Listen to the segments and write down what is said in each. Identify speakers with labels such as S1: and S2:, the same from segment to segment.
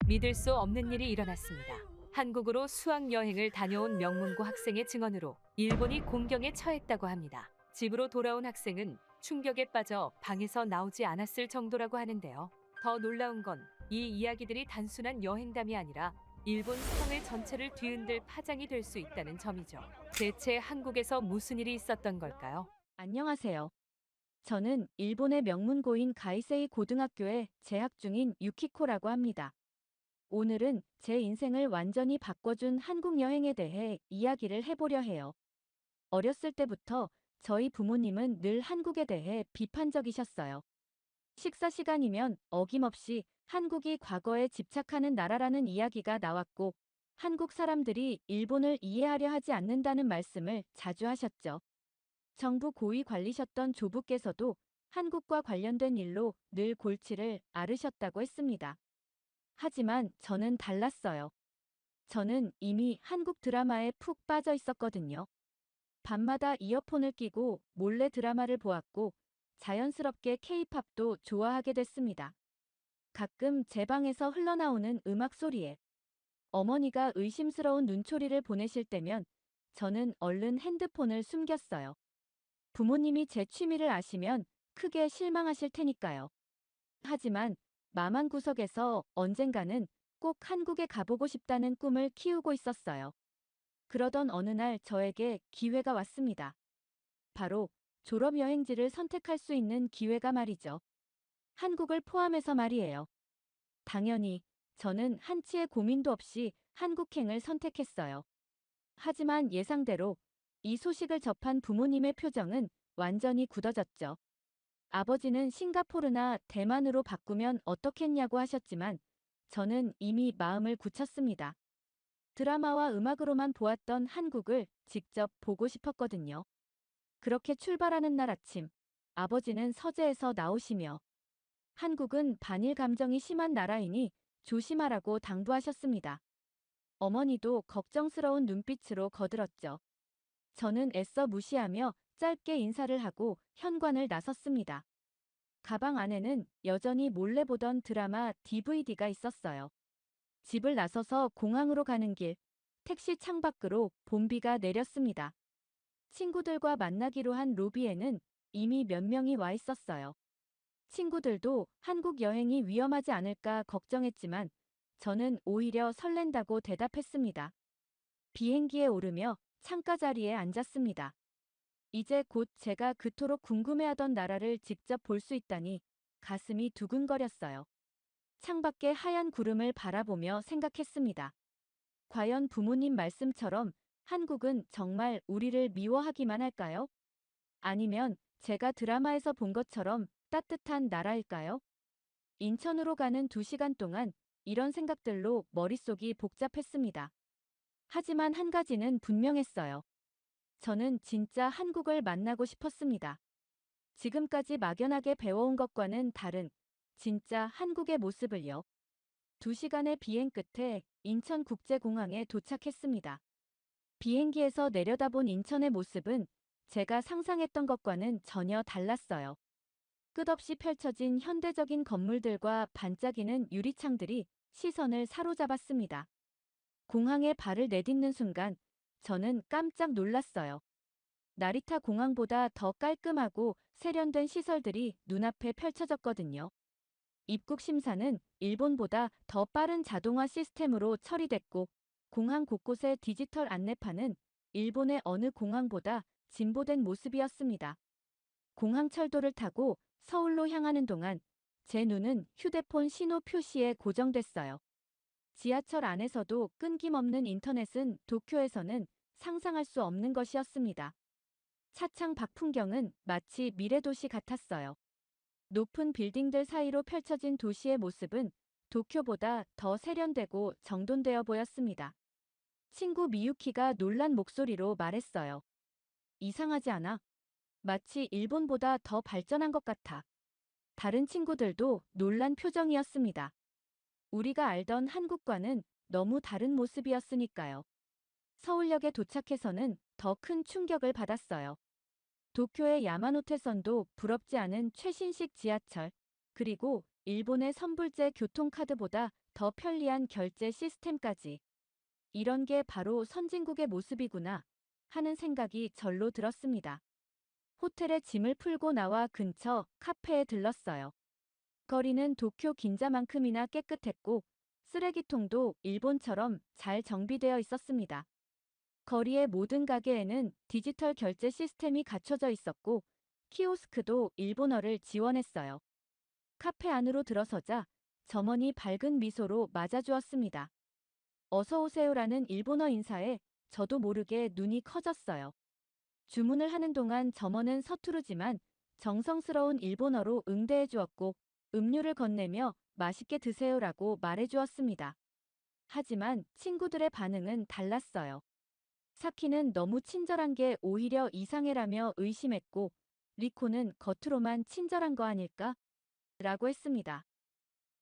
S1: 믿을 수 없는 일이 일어났습니다. 한국으로 수학 여행을 다녀온 명문고 학생의 증언으로 일본이 공경에 처했다고 합니다. 집으로 돌아온 학생은 충격에 빠져 방에서 나오지 않았을 정도라고 하는데요. 더 놀라운 건 이 이야기들이 단순한 여행담이 아니라 일본 사회 전체를 뒤흔들 파장이 될 수 있다는 점이죠. 대체 한국에서 무슨 일이 있었던 걸까요?
S2: 안녕하세요. 저는 일본의 명문고인 가이세이 고등학교에 재학 중인 유키코라고 합니다. 오늘은 제 인생을 완전히 바꿔준 한국 여행에 대해 이야기를 해보려 해요. 어렸을 때부터 저희 부모님은 늘 한국에 대해 비판적이셨어요. 식사 시간이면 어김없이 한국이 과거에 집착하는 나라라는 이야기가 나왔고, 한국 사람들이 일본을 이해하려 하지 않는다는 말씀을 자주 하셨죠. 정부 고위 관리셨던 조부께서도 한국과 관련된 일로 늘 골치를 앓으셨다고 했습니다. 하지만 저는 달랐어요. 저는 이미 한국 드라마에 푹 빠져 있었거든요. 밤마다 이어폰을 끼고 몰래 드라마를 보았고 자연스럽게 케이팝도 좋아하게 됐습니다. 가끔 제 방에서 흘러나오는 음악 소리에 어머니가 의심스러운 눈초리를 보내실 때면 저는 얼른 핸드폰을 숨겼어요. 부모님이 제 취미를 아시면 크게 실망하실 테니까요. 하지만 마음 한구석에서 언젠가는 꼭 한국에 가보고 싶다는 꿈을 키우고 있었어요. 그러던 어느 날 저에게 기회가 왔습니다. 바로 졸업 여행지를 선택할 수 있는 기회가 말이죠. 한국을 포함해서 말이에요. 당연히 저는 한치의 고민도 없이 한국행을 선택했어요. 하지만 예상대로 이 소식을 접한 부모님의 표정은 완전히 굳어졌죠. 아버지는 싱가포르나 대만으로 바꾸면 어떻겠냐고 하셨지만 저는 이미 마음을 굳혔습니다. 드라마와 음악으로만 보았던 한국을 직접 보고 싶었거든요. 그렇게 출발하는 날 아침, 아버지는 서재에서 나오시며 한국은 반일 감정이 심한 나라이니 조심하라고 당부하셨습니다. 어머니도 걱정스러운 눈빛으로 거들었죠. 저는 애써 무시하며 짧게 인사를 하고 현관을 나섰습니다. 가방 안에는 여전히 몰래 보던 드라마 DVD가 있었어요. 집을 나서서 공항으로 가는 길, 택시 창밖으로 봄비가 내렸습니다. 친구들과 만나기로 한 로비에는 이미 몇 명이 와 있었어요. 친구들도 한국 여행이 위험하지 않을까 걱정했지만 저는 오히려 설렌다고 대답했습니다. 비행기에 오르며 창가 자리에 앉았습니다. 이제 곧 제가 그토록 궁금해하던 나라를 직접 볼 수 있다니 가슴이 두근거렸어요. 창밖의 하얀 구름을 바라보며 생각했습니다. 과연 부모님 말씀처럼 한국은 정말 우리를 미워하기만 할까요? 아니면 제가 드라마에서 본 것처럼 따뜻한 나라일까요? 인천으로 가는 2시간 동안 이런 생각들로 머릿속이 복잡했습니다. 하지만 한 가지는 분명했어요. 저는 진짜 한국을 만나고 싶었습니다. 지금까지 막연하게 배워온 것과는 다른 진짜 한국의 모습을요. 2시간의 비행 끝에 인천국제공항에 도착했습니다. 비행기에서 내려다본 인천의 모습은 제가 상상했던 것과는 전혀 달랐어요. 끝없이 펼쳐진 현대적인 건물들과 반짝이는 유리창들이 시선을 사로잡았습니다. 공항에 발을 내딛는 순간 저는 깜짝 놀랐어요. 나리타 공항보다 더 깔끔하고 세련된 시설들이 눈앞에 펼쳐졌거든요. 입국 심사는 일본보다 더 빠른 자동화 시스템으로 처리됐고, 공항 곳곳의 디지털 안내판은 일본의 어느 공항보다 진보된 모습이었습니다. 공항 철도를 타고 서울로 향하는 동안 제 눈은 휴대폰 신호 표시에 고정됐어요. 지하철 안에서도 끊김없는 인터넷은 도쿄에서는 상상할 수 없는 것이었습니다. 차창 밖 풍경은 마치 미래도시 같았어요. 높은 빌딩들 사이로 펼쳐진 도시의 모습은 도쿄보다 더 세련되고 정돈되어 보였습니다. 친구 미유키가 놀란 목소리로 말했어요. 이상하지 않아? 마치 일본보다 더 발전한 것 같아. 다른 친구들도 놀란 표정이었습니다. 우리가 알던 한국과는 너무 다른 모습이었으니까요. 서울역에 도착해서는 더 큰 충격을 받았어요. 도쿄의 야마노테선도 부럽지 않은 최신식 지하철, 그리고 일본의 선불제 교통카드보다 더 편리한 결제 시스템까지. 이런 게 바로 선진국의 모습이구나 하는 생각이 절로 들었습니다. 호텔에 짐을 풀고 나와 근처 카페에 들렀어요. 거리는 도쿄 긴자만큼이나 깨끗했고 쓰레기통도 일본처럼 잘 정비되어 있었습니다. 거리의 모든 가게에는 디지털 결제 시스템이 갖춰져 있었고 키오스크도 일본어를 지원했어요. 카페 안으로 들어서자 점원이 밝은 미소로 맞아주었습니다. 어서 오세요라는 일본어 인사에 저도 모르게 눈이 커졌어요. 주문을 하는 동안 점원은 서투르지만 정성스러운 일본어로 응대해 주었고 음료를 건네며 맛있게 드세요라고 말해 주었습니다. 하지만 친구들의 반응은 달랐어요. 사키는 너무 친절한 게 오히려 이상해라며 의심했고 리코는 겉으로만 친절한 거 아닐까? 라고 했습니다.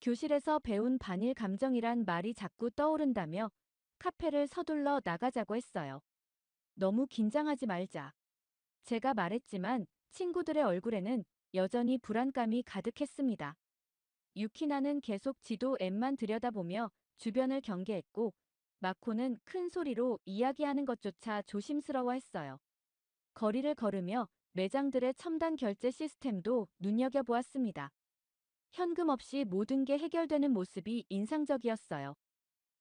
S2: 교실에서 배운 반일 감정이란 말이 자꾸 떠오른다며 카페를 서둘러 나가자고 했어요. 너무 긴장하지 말자. 제가 말했지만 친구들의 얼굴에는 여전히 불안감이 가득했습니다. 유키나는 계속 지도 앱만 들여다보며 주변을 경계했고 마코는 큰 소리로 이야기하는 것조차 조심스러워했어요. 거리를 걸으며 매장들의 첨단 결제 시스템도 눈여겨보았습니다. 현금 없이 모든 게 해결되는 모습이 인상적이었어요.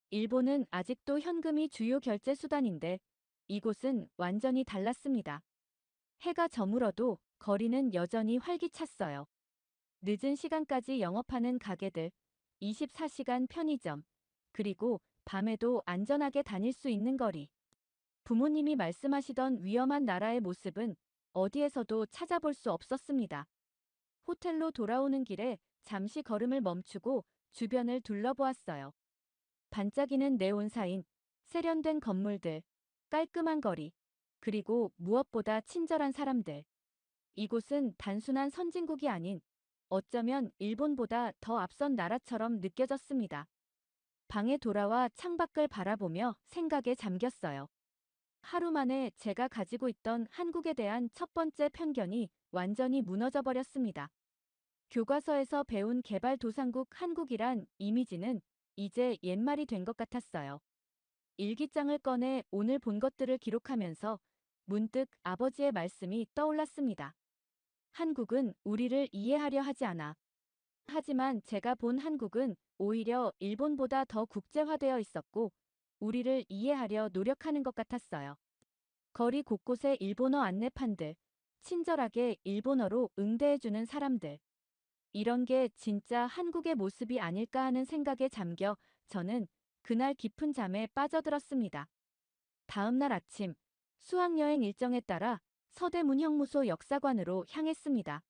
S2: 일본은 아직도 현금이 주요 결제 수단인데 이곳은 완전히 달랐습니다. 해가 저물어도 거리는 여전히 활기찼어요. 늦은 시간까지 영업하는 가게들, 24시간 편의점, 그리고 밤에도 안전하게 다닐 수 있는 거리. 부모님이 말씀하시던 위험한 나라의 모습은 어디에서도 찾아볼 수 없었습니다. 호텔로 돌아오는 길에 잠시 걸음을 멈추고 주변을 둘러보았어요. 반짝이는 네온사인, 세련된 건물들, 깔끔한 거리, 그리고 무엇보다 친절한 사람들. 이곳은 단순한 선진국이 아닌 어쩌면 일본보다 더 앞선 나라처럼 느껴졌습니다. 방에 돌아와 창밖을 바라보며 생각에 잠겼어요. 하루 만에 제가 가지고 있던 한국에 대한 첫 번째 편견이 완전히 무너져 버렸습니다. 교과서에서 배운 개발도상국 한국이란 이미지는 이제 옛말이 된 것 같았어요. 일기장을 꺼내 오늘 본 것들을 기록하면서 문득 아버지의 말씀이 떠올랐습니다. 한국은 우리를 이해하려 하지 않아. 하지만 제가 본 한국은 오히려 일본보다 더 국제화되어 있었고 우리를 이해하려 노력하는 것 같았어요. 거리 곳곳에 일본어 안내판들, 친절하게 일본어로 응대해주는 사람들. 이런 게 진짜 한국의 모습이 아닐까 하는 생각에 잠겨 저는 그날 깊은 잠에 빠져들었습니다. 다음 날 아침, 수학여행 일정에 따라 서대문형무소 역사관으로 향했습니다.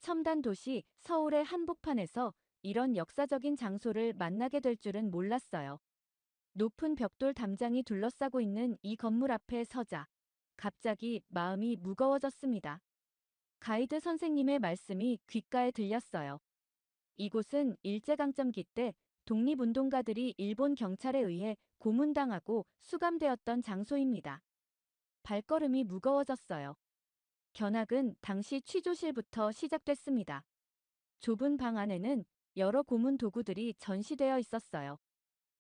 S2: 첨단 도시 서울의 한복판에서 이런 역사적인 장소를 만나게 될 줄은 몰랐어요. 높은 벽돌 담장이 둘러싸고 있는 이 건물 앞에 서자 갑자기 마음이 무거워졌습니다. 가이드 선생님의 말씀이 귓가에 들렸어요. 이곳은 일제강점기 때 독립운동가들이 일본 경찰에 의해 고문당하고 수감되었던 장소입니다. 발걸음이 무거워졌어요. 견학은 당시 취조실부터 시작됐습니다. 좁은 방 안에는 여러 고문 도구들이 전시되어 있었어요.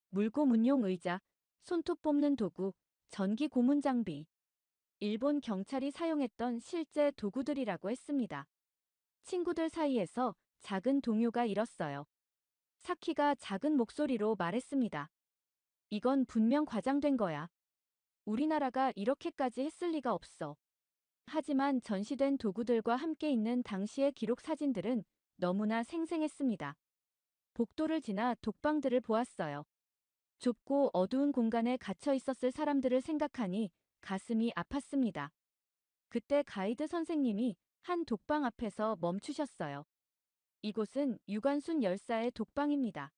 S2: 물고문용 의자, 손톱 뽑는 도구, 전기 고문 장비. 일본 경찰이 사용했던 실제 도구들이라고 했습니다. 친구들 사이에서 작은 동요가 일었어요. 사키가 작은 목소리로 말했습니다. 이건 분명 과장된 거야. 우리나라가 이렇게까지 했을 리가 없어. 하지만 전시된 도구들과 함께 있는 당시의 기록 사진들은 너무나 생생했습니다. 복도를 지나 독방들을 보았어요. 좁고 어두운 공간에 갇혀 있었을 사람들을 생각하니 가슴이 아팠습니다. 그때 가이드 선생님이 한 독방 앞에서 멈추셨어요. 이곳은 유관순 열사의 독방입니다.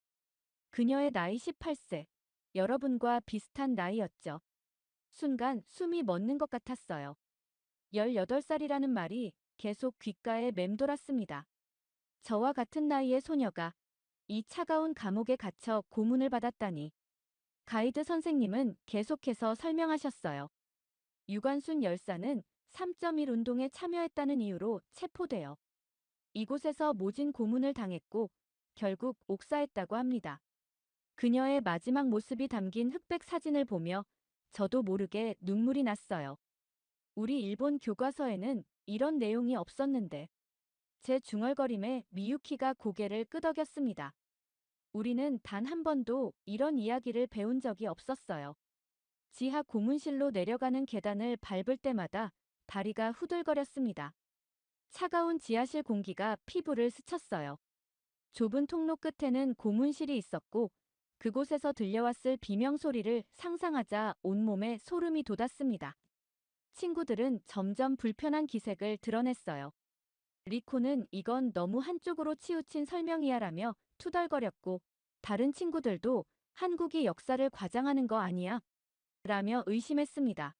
S2: 그녀의 나이 18세, 여러분과 비슷한 나이였죠. 순간 숨이 멎는 것 같았어요. 18살이라는 말이 계속 귓가에 맴돌았습니다. 저와 같은 나이의 소녀가 이 차가운 감옥에 갇혀 고문을 받았다니. 가이드 선생님은 계속해서 설명하셨어요. 유관순 열사는 3.1 운동에 참여했다는 이유로 체포되어 이곳에서 모진 고문을 당했고 결국 옥사했다고 합니다. 그녀의 마지막 모습이 담긴 흑백 사진을 보며 저도 모르게 눈물이 났어요. 우리 일본 교과서에는 이런 내용이 없었는데. 제 중얼거림에 미유키가 고개를 끄덕였습니다. 우리는 단 한 번도 이런 이야기를 배운 적이 없었어요. 지하 고문실로 내려가는 계단을 밟을 때마다 다리가 후들거렸습니다. 차가운 지하실 공기가 피부를 스쳤어요. 좁은 통로 끝에는 고문실이 있었고 그곳에서 들려왔을 비명 소리를 상상하자 온몸에 소름이 돋았습니다. 친구들은 점점 불편한 기색을 드러냈어요. 리코는 이건 너무 한쪽으로 치우친 설명이야라며 투덜거렸고 다른 친구들도 한국이 역사를 과장하는 거 아니야? 라며 의심했습니다.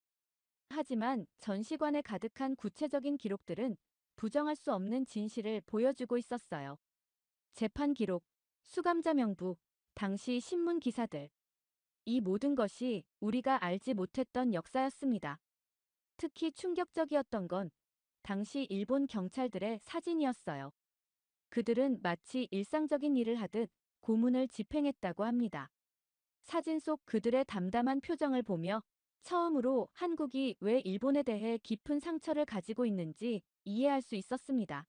S2: 하지만 전시관에 가득한 구체적인 기록들은 부정할 수 없는 진실을 보여주고 있었어요. 재판 기록, 수감자 명부, 당시 신문 기사들. 이 모든 것이 우리가 알지 못했던 역사였습니다. 특히 충격적이었던 건 당시 일본 경찰들의 사진이었어요. 그들은 마치 일상적인 일을 하듯 고문을 집행했다고 합니다. 사진 속 그들의 담담한 표정을 보며 처음으로 한국이 왜 일본에 대해 깊은 상처를 가지고 있는지 이해할 수 있었습니다.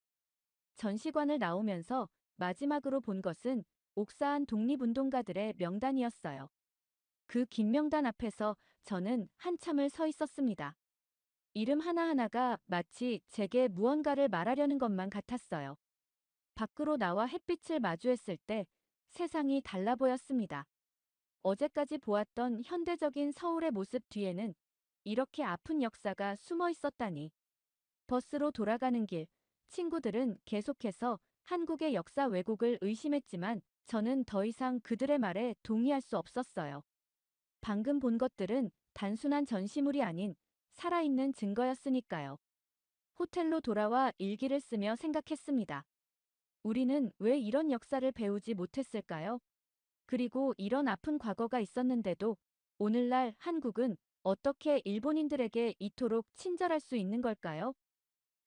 S2: 전시관을 나오면서 마지막으로 본 것은 옥사한 독립운동가들의 명단이었어요. 그 긴 명단 앞에서 저는 한참을 서 있었습니다. 이름 하나하나가 마치 제게 무언가를 말하려는 것만 같았어요. 밖으로 나와 햇빛을 마주했을 때 세상이 달라 보였습니다. 어제까지 보았던 현대적인 서울의 모습 뒤에는 이렇게 아픈 역사가 숨어 있었다니. 버스로 돌아가는 길, 친구들은 계속해서 한국의 역사 왜곡을 의심했지만 저는 더 이상 그들의 말에 동의할 수 없었어요. 방금 본 것들은 단순한 전시물이 아닌 살아있는 증거였으니까요. 호텔로 돌아와 일기를 쓰며 생각했습니다. 우리는 왜 이런 역사를 배우지 못했을까요? 그리고 이런 아픈 과거가 있었는데도 오늘날 한국은 어떻게 일본인들에게 이토록 친절할 수 있는 걸까요?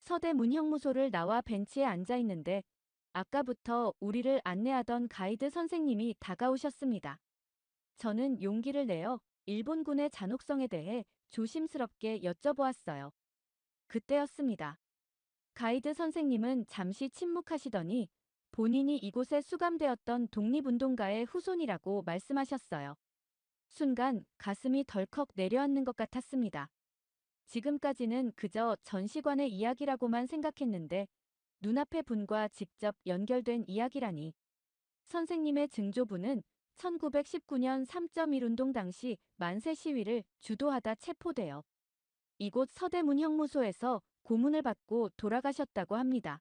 S2: 서대문 형무소를 나와 벤치에 앉아 있는데 아까부터 우리를 안내하던 가이드 선생님이 다가오셨습니다. 저는 용기를 내어 일본군의 잔혹성에 대해 조심스럽게 여쭤보았어요. 그때였습니다. 가이드 선생님은 잠시 침묵하시더니 본인이 이곳에 수감되었던 독립운동가의 후손이라고 말씀하셨어요. 순간 가슴이 덜컥 내려앉는 것 같았습니다. 지금까지는 그저 전시관의 이야기라고만 생각했는데 눈앞의 분과 직접 연결된 이야기라니. 선생님의 증조부는 1919년 3.1 운동 당시 만세 시위를 주도하다 체포되어 이곳 서대문 형무소에서 고문을 받고 돌아가셨다고 합니다.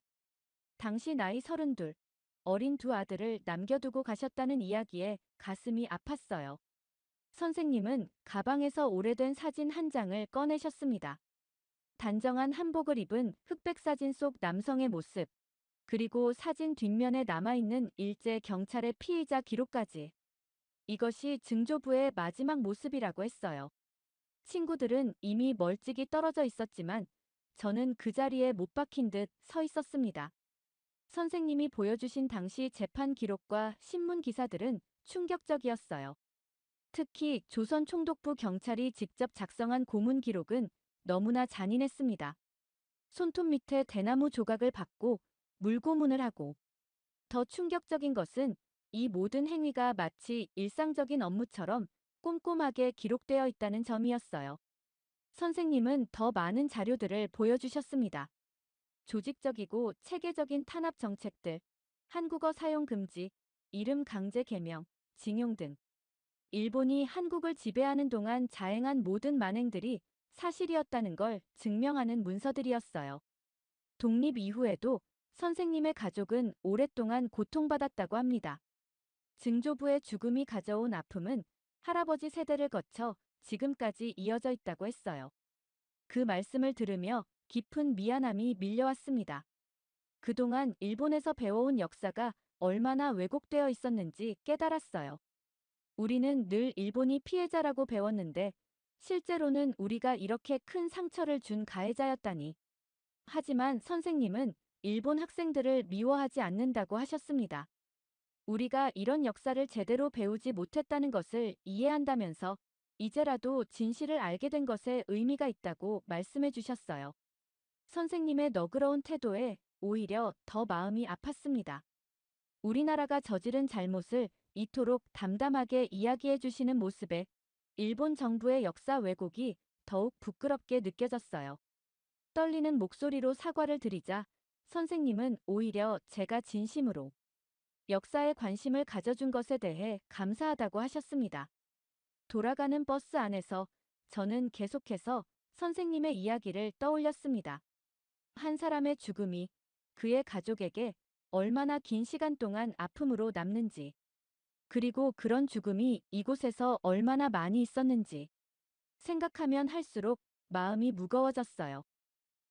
S2: 당시 나이 32, 어린 두 아들을 남겨두고 가셨다는 이야기에 가슴이 아팠어요. 선생님은 가방에서 오래된 사진 한 장을 꺼내셨습니다. 단정한 한복을 입은 흑백 사진 속 남성의 모습, 그리고 사진 뒷면에 남아있는 일제 경찰의 피의자 기록까지. 이것이 증조부의 마지막 모습이라고 했어요. 친구들은 이미 멀찍이 떨어져 있었지만 저는 그 자리에 못 박힌 듯 서 있었습니다. 선생님이 보여주신 당시 재판 기록과 신문 기사들은 충격적이었어요. 특히 조선 총독부 경찰이 직접 작성한 고문 기록은 너무나 잔인했습니다. 손톱 밑에 대나무 조각을 박고 물고문을 하고 더 충격적인 것은 이 모든 행위가 마치 일상적인 업무처럼 꼼꼼하게 기록되어 있다는 점이었어요. 선생님은 더 많은 자료들을 보여주셨습니다. 조직적이고 체계적인 탄압 정책들, 한국어 사용 금지, 이름 강제 개명, 징용 등 일본이 한국을 지배하는 동안 자행한 모든 만행들이 사실이었다는 걸 증명하는 문서들이었어요. 독립 이후에도 선생님의 가족은 오랫동안 고통받았다고 합니다. 증조부의 죽음이 가져온 아픔은 할아버지 세대를 거쳐 지금까지 이어져 있다고 했어요. 그 말씀을 들으며 깊은 미안함이 밀려왔습니다. 그동안 일본에서 배워온 역사가 얼마나 왜곡되어 있었는지 깨달았어요. 우리는 늘 일본이 피해자라고 배웠는데 실제로는 우리가 이렇게 큰 상처를 준 가해자였다니. 하지만 선생님은 일본 학생들을 미워하지 않는다고 하셨습니다. 우리가 이런 역사를 제대로 배우지 못했다는 것을 이해한다면서 이제라도 진실을 알게 된 것에 의미가 있다고 말씀해 주셨어요. 선생님의 너그러운 태도에 오히려 더 마음이 아팠습니다. 우리나라가 저지른 잘못을 이토록 담담하게 이야기해 주시는 모습에 일본 정부의 역사 왜곡이 더욱 부끄럽게 느껴졌어요. 떨리는 목소리로 사과를 드리자 선생님은 오히려 제가 진심으로 역사에 관심을 가져준 것에 대해 감사하다고 하셨습니다. 돌아가는 버스 안에서 저는 계속해서 선생님의 이야기를 떠올렸습니다. 한 사람의 죽음이 그의 가족에게 얼마나 긴 시간 동안 아픔으로 남는지, 그리고 그런 죽음이 이곳에서 얼마나 많이 있었는지 생각하면 할수록 마음이 무거워졌어요.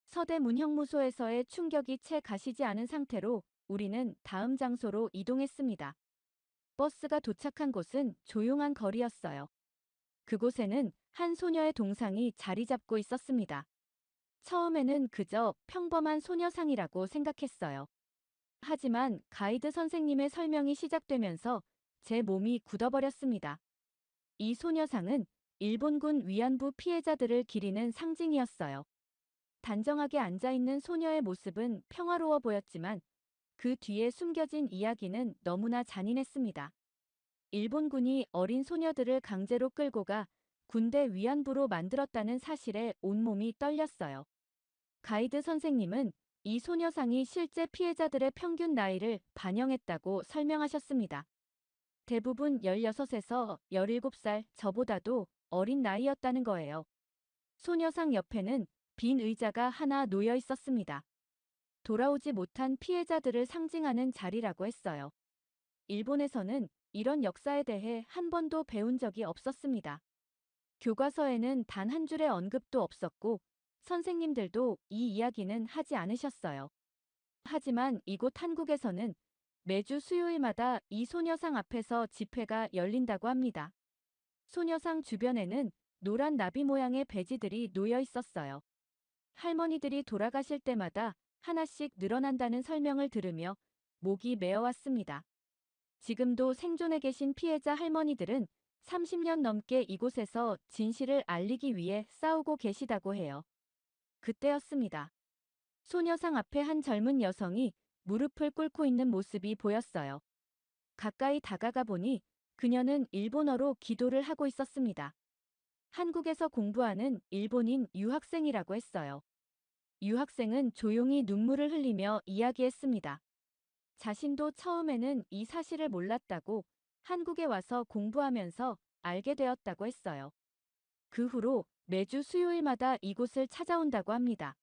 S2: 서대 문형무소에서의 충격이 채 가시지 않은 상태로 우리는 다음 장소로 이동했습니다. 버스가 도착한 곳은 조용한 거리였어요. 그곳에는 한 소녀의 동상이 자리 잡고 있었습니다. 처음에는 그저 평범한 소녀상이라고 생각했어요. 하지만 가이드 선생님의 설명이 시작되면서 제 몸이 굳어버렸습니다. 이 소녀상은 일본군 위안부 피해자들을 기리는 상징이었어요. 단정하게 앉아있는 소녀의 모습은 평화로워 보였지만 그 뒤에 숨겨진 이야기는 너무나 잔인했습니다. 일본군이 어린 소녀들을 강제로 끌고 가 군대 위안부로 만들었다는 사실에 온몸이 떨렸어요. 가이드 선생님은 이 소녀상이 실제 피해자들의 평균 나이를 반영했다고 설명하셨습니다. 대부분 16에서 17살 저보다도 어린 나이였다는 거예요. 소녀상 옆에는 빈 의자가 하나 놓여 있었습니다. 돌아오지 못한 피해자들을 상징하는 자리라고 했어요. 일본에서는 이런 역사에 대해 한 번도 배운 적이 없었습니다. 교과서에는 단 한 줄의 언급도 없었고 선생님들도 이 이야기는 하지 않으셨어요. 하지만 이곳 한국에서는 매주 수요일마다 이 소녀상 앞에서 집회가 열린다고 합니다. 소녀상 주변에는 노란 나비 모양의 배지들이 놓여 있었어요. 할머니들이 돌아가실 때마다 하나씩 늘어난다는 설명을 들으며 목이 메어왔습니다. 지금도 생존해 계신 피해자 할머니들은 30년 넘게 이곳에서 진실을 알리기 위해 싸우고 계시다고 해요. 그때였습니다. 소녀상 앞에 한 젊은 여성이 무릎을 꿇고 있는 모습이 보였어요. 가까이 다가가 보니 그녀는 일본어로 기도를 하고 있었습니다. 한국에서 공부하는 일본인 유학생이라고 했어요. 유학생은 조용히 눈물을 흘리며 이야기했습니다. 자신도 처음에는 이 사실을 몰랐다고 한국에 와서 공부하면서 알게 되었다고 했어요. 그 후로 매주 수요일마다 이곳을 찾아온다고 합니다.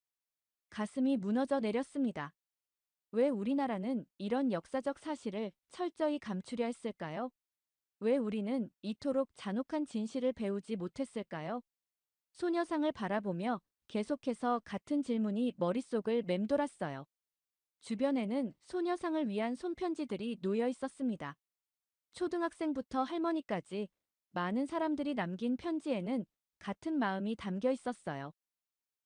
S2: 가슴이 무너져 내렸습니다. 왜 우리나라는 이런 역사적 사실을 철저히 감추려 했을까요? 왜 우리는 이토록 잔혹한 진실을 배우지 못했을까요? 소녀상을 바라보며 계속해서 같은 질문이 머릿속을 맴돌았어요. 주변에는 소녀상을 위한 손편지들이 놓여 있었습니다. 초등학생부터 할머니까지 많은 사람들이 남긴 편지에는 같은 마음이 담겨 있었어요.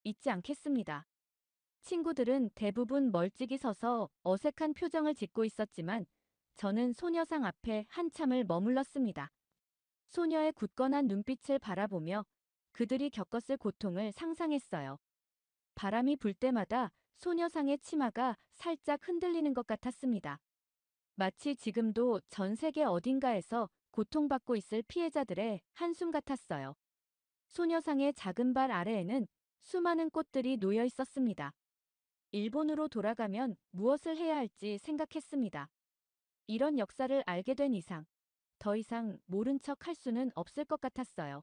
S2: 잊지 않겠습니다. 친구들은 대부분 멀찍이 서서 어색한 표정을 짓고 있었지만 저는 소녀상 앞에 한참을 머물렀습니다. 소녀의 굳건한 눈빛을 바라보며 그들이 겪었을 고통을 상상했어요. 바람이 불 때마다 소녀상의 치마가 살짝 흔들리는 것 같았습니다. 마치 지금도 전 세계 어딘가에서 고통받고 있을 피해자들의 한숨 같았어요. 소녀상의 작은 발 아래에는 수많은 꽃들이 놓여 있었습니다. 일본으로 돌아가면 무엇을 해야 할지 생각했습니다. 이런 역사를 알게 된 이상 더 이상 모른 척 할 수는 없을 것 같았어요.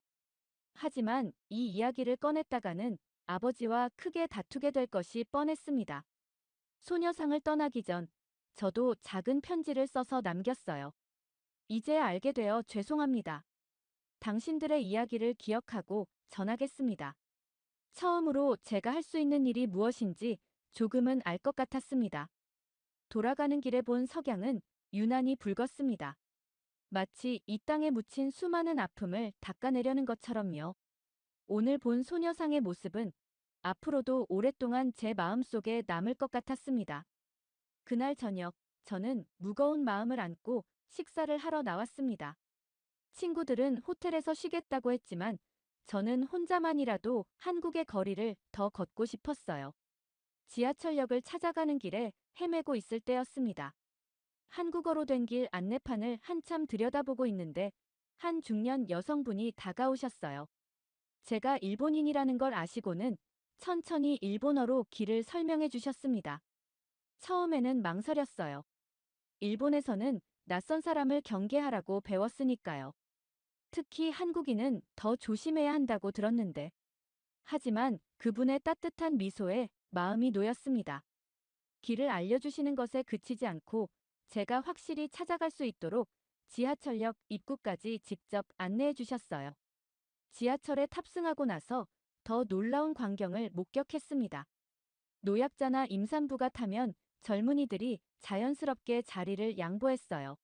S2: 하지만 이 이야기를 꺼냈다가는 아버지와 크게 다투게 될 것이 뻔했습니다. 소녀상을 떠나기 전 저도 작은 편지를 써서 남겼어요. 이제 알게 되어 죄송합니다. 당신들의 이야기를 기억하고 전하겠습니다. 처음으로 제가 할 수 있는 일이 무엇인지 조금은 알 것 같았습니다. 돌아가는 길에 본 석양은 유난히 붉었습니다. 마치 이 땅에 묻힌 수많은 아픔을 닦아내려는 것처럼요. 오늘 본 소녀상의 모습은 앞으로도 오랫동안 제 마음속에 남을 것 같았습니다. 그날 저녁, 저는 무거운 마음을 안고 식사를 하러 나왔습니다. 친구들은 호텔에서 쉬겠다고 했지만 저는 혼자만이라도 한국의 거리를 더 걷고 싶었어요. 지하철역을 찾아가는 길에 헤매고 있을 때였습니다. 한국어로 된 길 안내판을 한참 들여다보고 있는데 한 중년 여성분이 다가오셨어요. 제가 일본인이라는 걸 아시고는 천천히 일본어로 길을 설명해 주셨습니다. 처음에는 망설였어요. 일본에서는 낯선 사람을 경계하라고 배웠으니까요. 특히 한국인은 더 조심해야 한다고 들었는데. 하지만 그분의 따뜻한 미소에 마음이 놓였습니다. 길을 알려주시는 것에 그치지 않고 제가 확실히 찾아갈 수 있도록 지하철역 입구까지 직접 안내해 주셨어요. 지하철에 탑승하고 나서 더 놀라운 광경을 목격했습니다. 노약자나 임산부가 타면 젊은이들이 자연스럽게 자리를 양보했어요.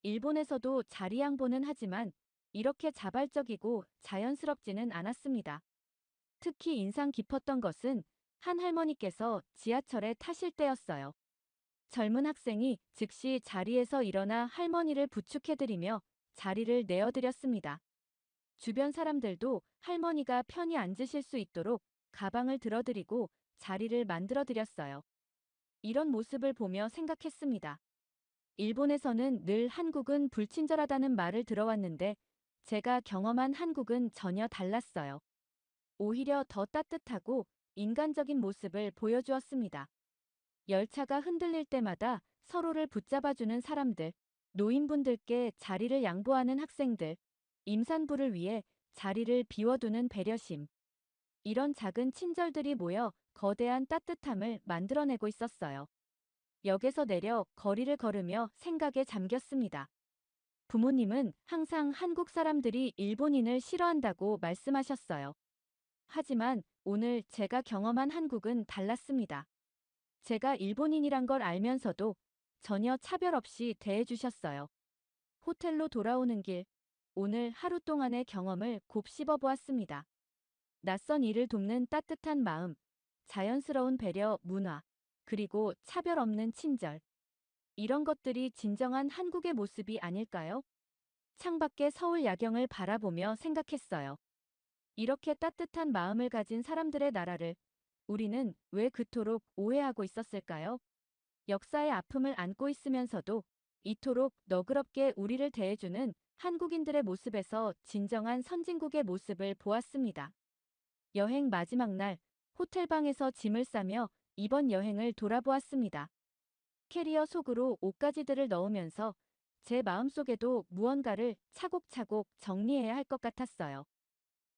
S2: 일본에서도 자리 양보는 하지만 이렇게 자발적이고 자연스럽지는 않았습니다. 특히 인상 깊었던 것은 한 할머니께서 지하철에 타실 때였어요. 젊은 학생이 즉시 자리에서 일어나 할머니를 부축해드리며 자리를 내어드렸습니다. 주변 사람들도 할머니가 편히 앉으실 수 있도록 가방을 들어드리고 자리를 만들어드렸어요. 이런 모습을 보며 생각했습니다. 일본에서는 늘 한국은 불친절하다는 말을 들어왔는데 제가 경험한 한국은 전혀 달랐어요. 오히려 더 따뜻하고 인간적인 모습을 보여주었습니다. 열차가 흔들릴 때마다 서로를 붙잡아주는 사람들, 노인분들께 자리를 양보하는 학생들, 임산부를 위해 자리를 비워두는 배려심. 이런 작은 친절들이 모여 거대한 따뜻함을 만들어내고 있었어요. 역에서 내려 거리를 걸으며 생각에 잠겼습니다. 부모님은 항상 한국 사람들이 일본인을 싫어한다고 말씀하셨어요. 하지만 오늘 제가 경험한 한국은 달랐습니다. 제가 일본인이란 걸 알면서도 전혀 차별 없이 대해주셨어요. 호텔로 돌아오는 길, 오늘 하루 동안의 경험을 곱씹어 보았습니다. 낯선 이를 돕는 따뜻한 마음, 자연스러운 배려 문화, 그리고 차별 없는 친절. 이런 것들이 진정한 한국의 모습이 아닐까요? 창밖의 서울 야경을 바라보며 생각했어요. 이렇게 따뜻한 마음을 가진 사람들의 나라를 우리는 왜 그토록 오해하고 있었을까요? 역사의 아픔을 안고 있으면서도 이토록 너그럽게 우리를 대해주는 한국인들의 모습에서 진정한 선진국의 모습을 보았습니다. 여행 마지막 날, 호텔방에서 짐을 싸며 이번 여행을 돌아보았습니다. 캐리어 속으로 옷가지들을 넣으면서 제 마음속에도 무언가를 차곡차곡 정리해야 할 것 같았어요.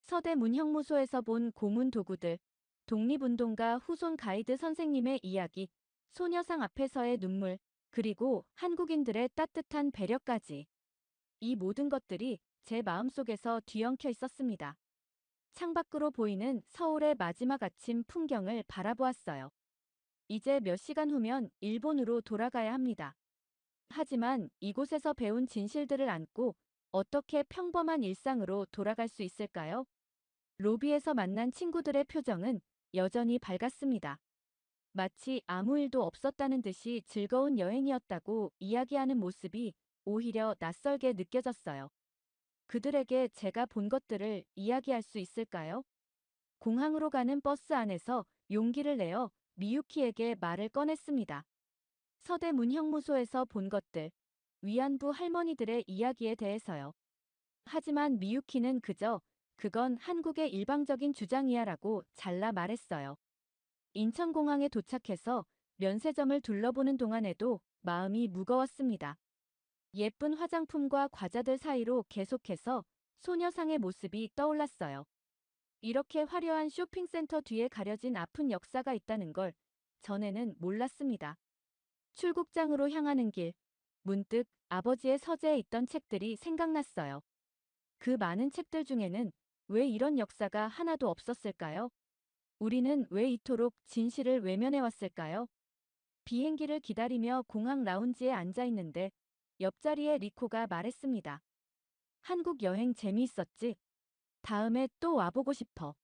S2: 서대문형무소에서 본 고문 도구들, 독립운동가 후손 가이드 선생님의 이야기, 소녀상 앞에서의 눈물, 그리고 한국인들의 따뜻한 배려까지. 이 모든 것들이 제 마음속에서 뒤엉켜 있었습니다. 창밖으로 보이는 서울의 마지막 아침 풍경을 바라보았어요. 이제 몇 시간 후면 일본으로 돌아가야 합니다. 하지만 이곳에서 배운 진실들을 안고 어떻게 평범한 일상으로 돌아갈 수 있을까요? 로비에서 만난 친구들의 표정은 여전히 밝았습니다. 마치 아무 일도 없었다는 듯이 즐거운 여행이었다고 이야기하는 모습이 오히려 낯설게 느껴졌어요. 그들에게 제가 본 것들을 이야기할 수 있을까요? 공항으로 가는 버스 안에서 용기를 내어 미유키에게 말을 꺼냈습니다. 서대문형무소에서 본 것들, 위안부 할머니들의 이야기에 대해서요. 하지만 미유키는 그저 그건 한국의 일방적인 주장이야라고 잘라 말했어요. 인천공항에 도착해서 면세점을 둘러보는 동안에도 마음이 무거웠습니다. 예쁜 화장품과 과자들 사이로 계속해서 소녀상의 모습이 떠올랐어요. 이렇게 화려한 쇼핑센터 뒤에 가려진 아픈 역사가 있다는 걸 전에는 몰랐습니다. 출국장으로 향하는 길, 문득 아버지의 서재에 있던 책들이 생각났어요. 그 많은 책들 중에는 왜 이런 역사가 하나도 없었을까요? 우리는 왜 이토록 진실을 외면해왔을까요? 비행기를 기다리며 공항 라운지에 앉아 있는데 옆자리에 리코가 말했습니다. 한국 여행 재미있었지? 다음에 또 와보고 싶어.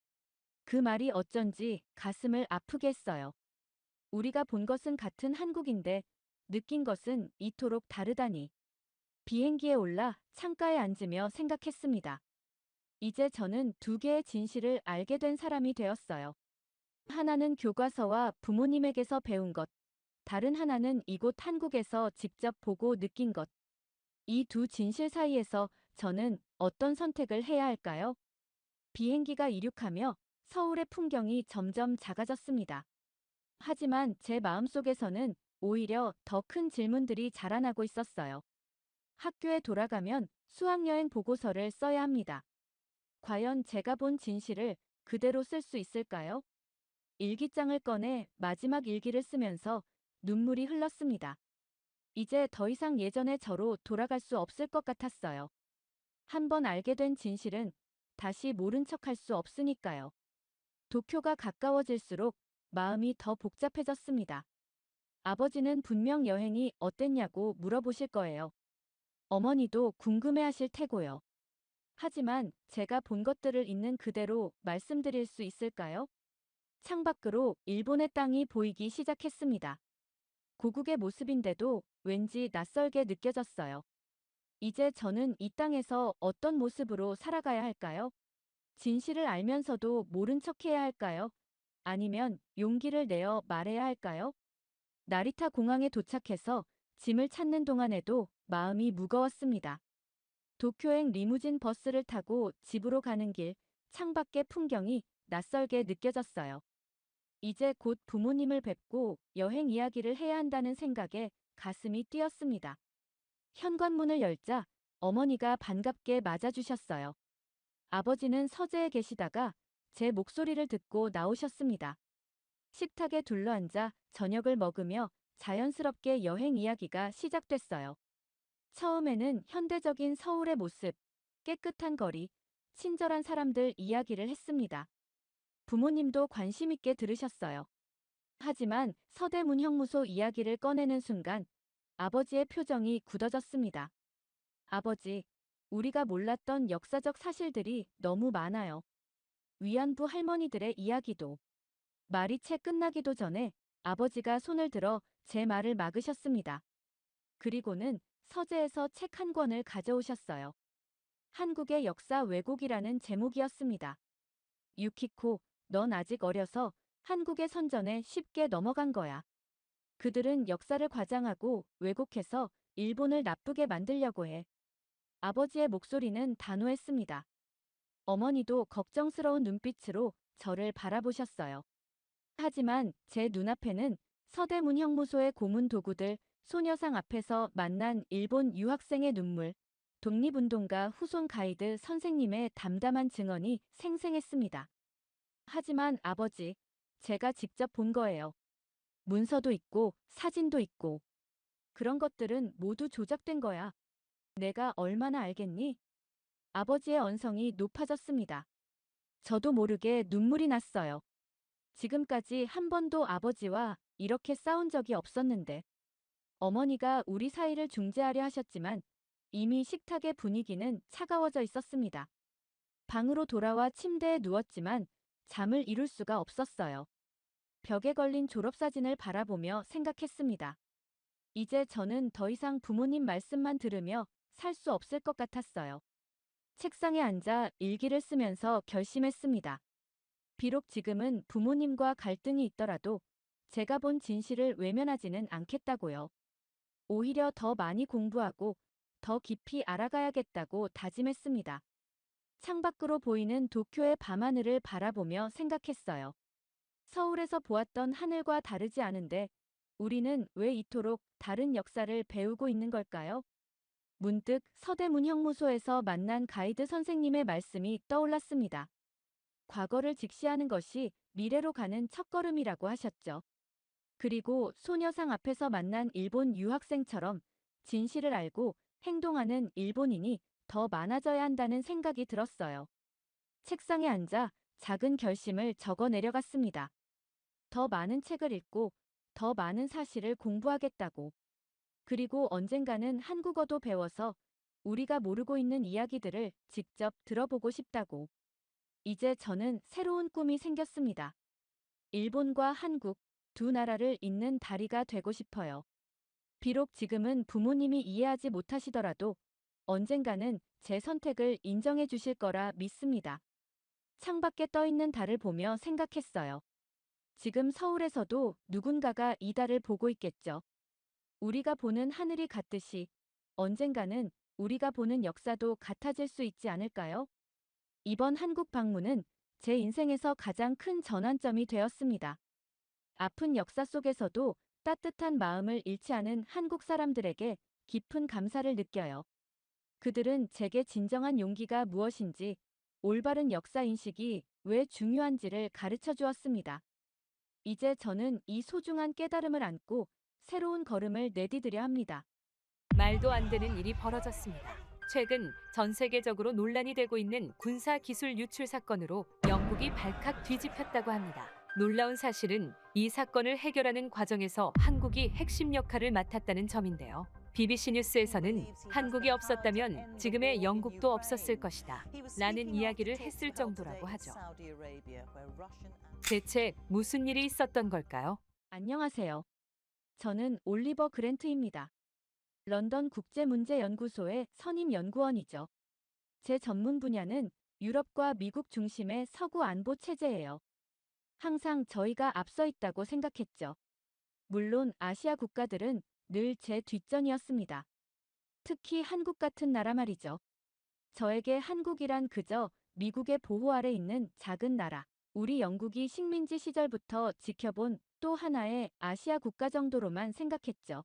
S2: 그 말이 어쩐지 가슴을 아프게 했어요. 우리가 본 것은 같은 한국인데 느낀 것은 이토록 다르다니. 비행기에 올라 창가에 앉으며 생각했습니다. 이제 저는 두 개의 진실을 알게 된 사람이 되었어요. 하나는 교과서와 부모님에게서 배운 것, 다른 하나는 이곳 한국에서 직접 보고 느낀 것. 이 두 진실 사이에서 저는 어떤 선택을 해야 할까요? 비행기가 이륙하며 서울의 풍경이 점점 작아졌습니다. 하지만 제 마음속에서는 오히려 더 큰 질문들이 자라나고 있었어요. 학교에 돌아가면 수학여행 보고서를 써야 합니다. 과연 제가 본 진실을 그대로 쓸 수 있을까요? 일기장을 꺼내 마지막 일기를 쓰면서 눈물이 흘렀습니다. 이제 더 이상 예전의 저로 돌아갈 수 없을 것 같았어요. 한 번 알게 된 진실은 다시 모른 척할 수 없으니까요. 도쿄가 가까워질수록 마음이 더 복잡해졌습니다. 아버지는 분명 여행이 어땠냐고 물어보실 거예요. 어머니도 궁금해하실 테고요. 하지만 제가 본 것들을 있는 그대로 말씀드릴 수 있을까요? 창밖으로 일본의 땅이 보이기 시작했습니다. 고국의 모습인데도 왠지 낯설게 느껴졌어요. 이제 저는 이 땅에서 어떤 모습으로 살아가야 할까요? 진실을 알면서도 모른 척해야 할까요? 아니면 용기를 내어 말해야 할까요? 나리타 공항에 도착해서 짐을 찾는 동안에도 마음이 무거웠습니다. 도쿄행 리무진 버스를 타고 집으로 가는 길, 창밖의 풍경이 낯설게 느껴졌어요. 이제 곧 부모님을 뵙고 여행 이야기를 해야 한다는 생각에 가슴이 뛰었습니다. 현관문을 열자 어머니가 반갑게 맞아주셨어요. 아버지는 서재에 계시다가 제 목소리를 듣고 나오셨습니다. 식탁에 둘러앉아 저녁을 먹으며 자연스럽게 여행 이야기가 시작됐어요. 처음에는 현대적인 서울의 모습, 깨끗한 거리, 친절한 사람들 이야기를 했습니다. 부모님도 관심 있게 들으셨어요. 하지만 서대문 형무소 이야기를 꺼내는 순간 아버지의 표정이 굳어졌습니다. 아버지, 우리가 몰랐던 역사적 사실들이 너무 많아요. 위안부 할머니들의 이야기도. 말이 채 끝나기도 전에 아버지가 손을 들어 제 말을 막으셨습니다. 그리고는 서재에서 책 한 권을 가져오셨어요. 한국의 역사 왜곡이라는 제목이었습니다. 유키코, 넌 아직 어려서 한국의 선전에 쉽게 넘어간 거야. 그들은 역사를 과장하고 왜곡해서 일본을 나쁘게 만들려고 해. 아버지의 목소리는 단호했습니다. 어머니도 걱정스러운 눈빛으로 저를 바라보셨어요. 하지만 제 눈앞에는 서대문 형무소의 고문 도구들, 소녀상 앞에서 만난 일본 유학생의 눈물, 독립운동가 후손 가이드 선생님의 담담한 증언이 생생했습니다. 하지만 아버지, 제가 직접 본 거예요. 문서도 있고 사진도 있고. 그런 것들은 모두 조작된 거야. 내가 얼마나 알겠니? 아버지의 언성이 높아졌습니다. 저도 모르게 눈물이 났어요. 지금까지 한 번도 아버지와 이렇게 싸운 적이 없었는데. 어머니가 우리 사이를 중재하려 하셨지만 이미 식탁의 분위기는 차가워져 있었습니다. 방으로 돌아와 침대에 누웠지만 잠을 이룰 수가 없었어요. 벽에 걸린 졸업사진을 바라보며 생각했습니다. 이제 저는 더 이상 부모님 말씀만 들으며 살 수 없을 것 같았어요. 책상에 앉아 일기를 쓰면서 결심했습니다. 비록 지금은 부모님과 갈등이 있더라도 제가 본 진실을 외면하지는 않겠다고요. 오히려 더 많이 공부하고 더 깊이 알아가야겠다고 다짐했습니다. 창밖으로 보이는 도쿄의 밤하늘을 바라보며 생각했어요. 서울에서 보았던 하늘과 다르지 않은데 우리는 왜 이토록 다른 역사를 배우고 있는 걸까요? 문득 서대문 형무소에서 만난 가이드 선생님의 말씀이 떠올랐습니다. 과거를 직시하는 것이 미래로 가는 첫걸음이라고 하셨죠. 그리고 소녀상 앞에서 만난 일본 유학생처럼 진실을 알고 행동하는 일본인이 더 많아져야 한다는 생각이 들었어요. 책상에 앉아 작은 결심을 적어 내려갔습니다. 더 많은 책을 읽고 더 많은 사실을 공부하겠다고. 그리고 언젠가는 한국어도 배워서 우리가 모르고 있는 이야기들을 직접 들어보고 싶다고. 이제 저는 새로운 꿈이 생겼습니다. 일본과 한국 두 나라를 잇는 다리가 되고 싶어요. 비록 지금은 부모님이 이해하지 못하시더라도 언젠가는 제 선택을 인정해 주실 거라 믿습니다. 창밖에 떠 있는 달을 보며 생각했어요. 지금 서울에서도 누군가가 이 달을 보고 있겠죠. 우리가 보는 하늘이 같듯이 언젠가는 우리가 보는 역사도 같아질 수 있지 않을까요? 이번 한국 방문은 제 인생에서 가장 큰 전환점이 되었습니다. 아픈 역사 속에서도 따뜻한 마음을 잃지 않은 한국 사람들에게 깊은 감사를 느껴요. 그들은 제게 진정한 용기가 무엇인지, 올바른 역사 인식이 왜 중요한지를 가르쳐 주었습니다. 이제 저는 이 소중한 깨달음을 안고 새로운 걸음을 내디디려 합니다.
S1: 말도 안 되는 일이 벌어졌습니다. 최근 전 세계적으로 논란이 되고 있는 군사 기술 유출 사건으로 영국이 발칵 뒤집혔다고 합니다. 놀라운 사실은 이 사건을 해결하는 과정에서 한국이 핵심 역할을 맡았다는 점인데요. BBC 뉴스에서는 한국이 없었다면 지금의 영국도 없었을 것이다 라는 이야기를 했을 정도라고 하죠. 대체 무슨 일이 있었던 걸까요?
S2: 안녕하세요. 저는 올리버 그랜트입니다. 런던 국제문제연구소의 선임 연구원이죠. 제 전문 분야는 유럽과 미국 중심의 서구 안보 체제예요. 항상 저희가 앞서 있다고 생각했죠. 물론 아시아 국가들은 늘 제 뒷전이었습니다. 특히 한국 같은 나라 말이죠. 저에게 한국이란 그저 미국의 보호 아래 있는 작은 나라, 우리 영국이 식민지 시절부터 지켜본 또 하나의 아시아 국가 정도로만 생각했죠.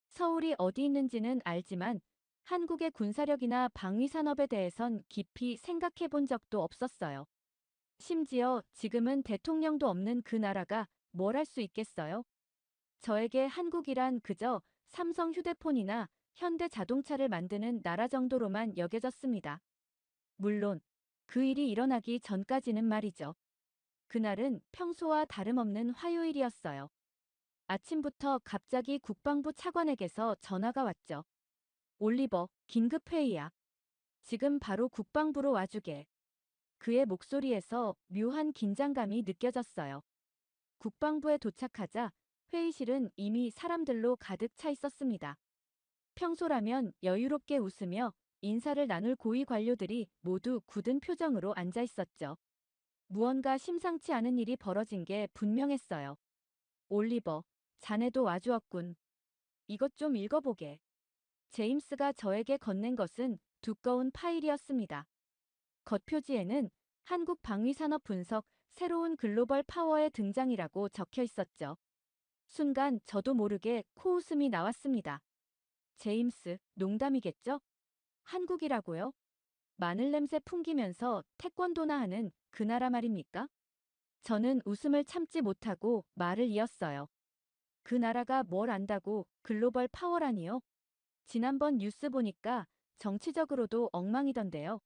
S2: 서울이 어디 있는지는 알지만 한국의 군사력이나 방위 산업에 대해선 깊이 생각해 본 적도 없었어요. 심지어 지금은 대통령도 없는 그 나라가 뭘 할 수 있겠어요? 저에게 한국이란 그저 삼성 휴대폰이나 현대 자동차를 만드는 나라 정도로만 여겨졌습니다. 물론 그 일이 일어나기 전까지는 말이죠. 그날은 평소와 다름없는 화요일이었어요. 아침부터 갑자기 국방부 차관에게서 전화가 왔죠. 올리버, 긴급 회의야. 지금 바로 국방부로 와주게. 그의 목소리에서 묘한 긴장감이 느껴졌어요. 국방부에 도착하자 회의실은 이미 사람들로 가득 차 있었습니다. 평소라면 여유롭게 웃으며 인사를 나눌 고위 관료들이 모두 굳은 표정으로 앉아 있었죠. 무언가 심상치 않은 일이 벌어진 게 분명했어요. 올리버, 자네도 와주었군. 이것 좀 읽어보게. 제임스가 저에게 건넨 것은 두꺼운 파일이었습니다. 겉표지에는 한국 방위산업 분석, 새로운 글로벌 파워의 등장이라고 적혀 있었죠. 순간 저도 모르게 코웃음이 나왔습니다. 제임스, 농담이겠죠? 한국이라고요? 마늘 냄새 풍기면서 태권도나 하는 그 나라 말입니까? 저는 웃음을 참지 못하고 말을 이었어요. 그 나라가 뭘 안다고 글로벌 파워라니요? 지난번 뉴스 보니까 정치적으로도 엉망이던데요.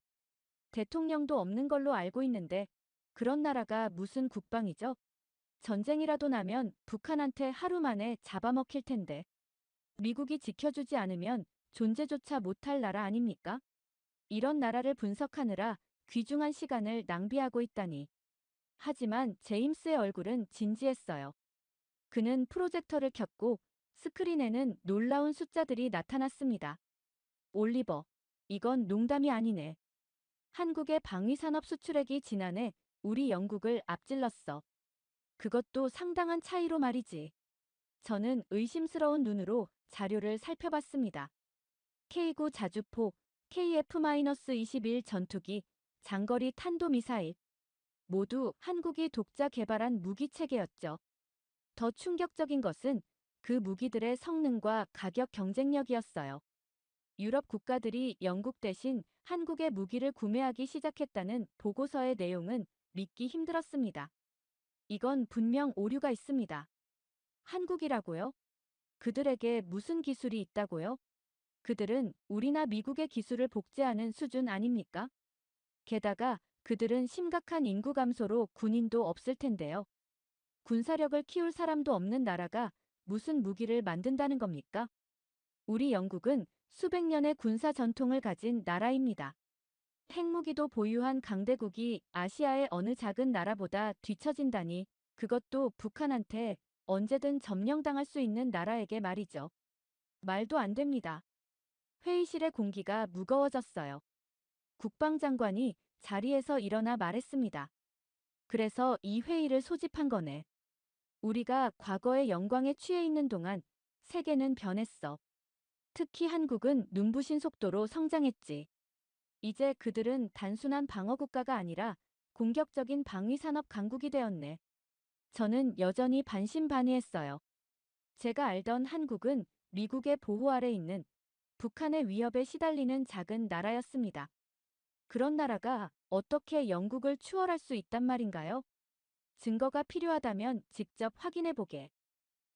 S2: 대통령도 없는 걸로 알고 있는데 그런 나라가 무슨 국방이죠? 전쟁이라도 나면 북한한테 하루 만에 잡아먹힐 텐데. 미국이 지켜주지 않으면 존재조차 못할 나라 아닙니까? 이런 나라를 분석하느라 귀중한 시간을 낭비하고 있다니. 하지만 제임스의 얼굴은 진지했어요. 그는 프로젝터를 켰고 스크린에는 놀라운 숫자들이 나타났습니다. 올리버, 이건 농담이 아니네. 한국의 방위산업 수출액이 지난해 우리 영국을 앞질렀어. 그것도 상당한 차이로 말이지. 저는 의심스러운 눈으로 자료를 살펴봤습니다. K9 자주포, KF-21 전투기, 장거리 탄도미사일. 모두 한국이 독자 개발한 무기체계였죠. 더 충격적인 것은 그 무기들의 성능과 가격 경쟁력이었어요. 유럽 국가들이 영국 대신 한국의 무기를 구매하기 시작했다는 보고서의 내용은 믿기 힘들었습니다. 이건 분명 오류가 있습니다. 한국이라고요? 그들에게 무슨 기술이 있다고요? 그들은 우리나 미국의 기술을 복제하는 수준 아닙니까? 게다가 그들은 심각한 인구 감소로 군인도 없을 텐데요. 군사력을 키울 사람도 없는 나라가 무슨 무기를 만든다는 겁니까? 우리 영국은 수백 년의 군사 전통을 가진 나라입니다. 핵무기도 보유한 강대국이 아시아의 어느 작은 나라보다 뒤처진다니, 그것도 북한한테 언제든 점령당할 수 있는 나라에게 말이죠. 말도 안 됩니다. 회의실의 공기가 무거워졌어요. 국방장관이 자리에서 일어나 말했습니다. 그래서 이 회의를 소집한 거네. 우리가 과거의 영광에 취해 있는 동안 세계는 변했어. 특히 한국은 눈부신 속도로 성장했지. 이제 그들은 단순한 방어 국가가 아니라 공격적인 방위 산업 강국이 되었네. 저는 여전히 반신반의했어요. 제가 알던 한국은 미국의 보호 아래 있는 북한의 위협에 시달리는 작은 나라였습니다. 그런 나라가 어떻게 영국을 추월할 수 있단 말인가요? 증거가 필요하다면 직접 확인해 보게.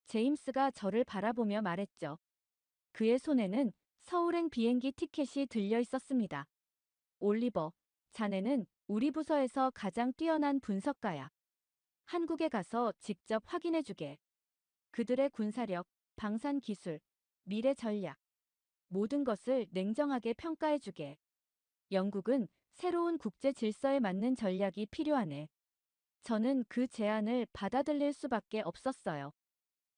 S2: 제임스가 저를 바라보며 말했죠. 그의 손에는 서울행 비행기 티켓이 들려 있었습니다. 올리버, 자네는 우리 부서에서 가장 뛰어난 분석가야. 한국에 가서 직접 확인해 주게. 그들의 군사력, 방산 기술, 미래 전략, 모든 것을 냉정하게 평가해 주게. 영국은 새로운 국제 질서에 맞는 전략이 필요하네. 저는 그 제안을 받아들일 수밖에 없었어요.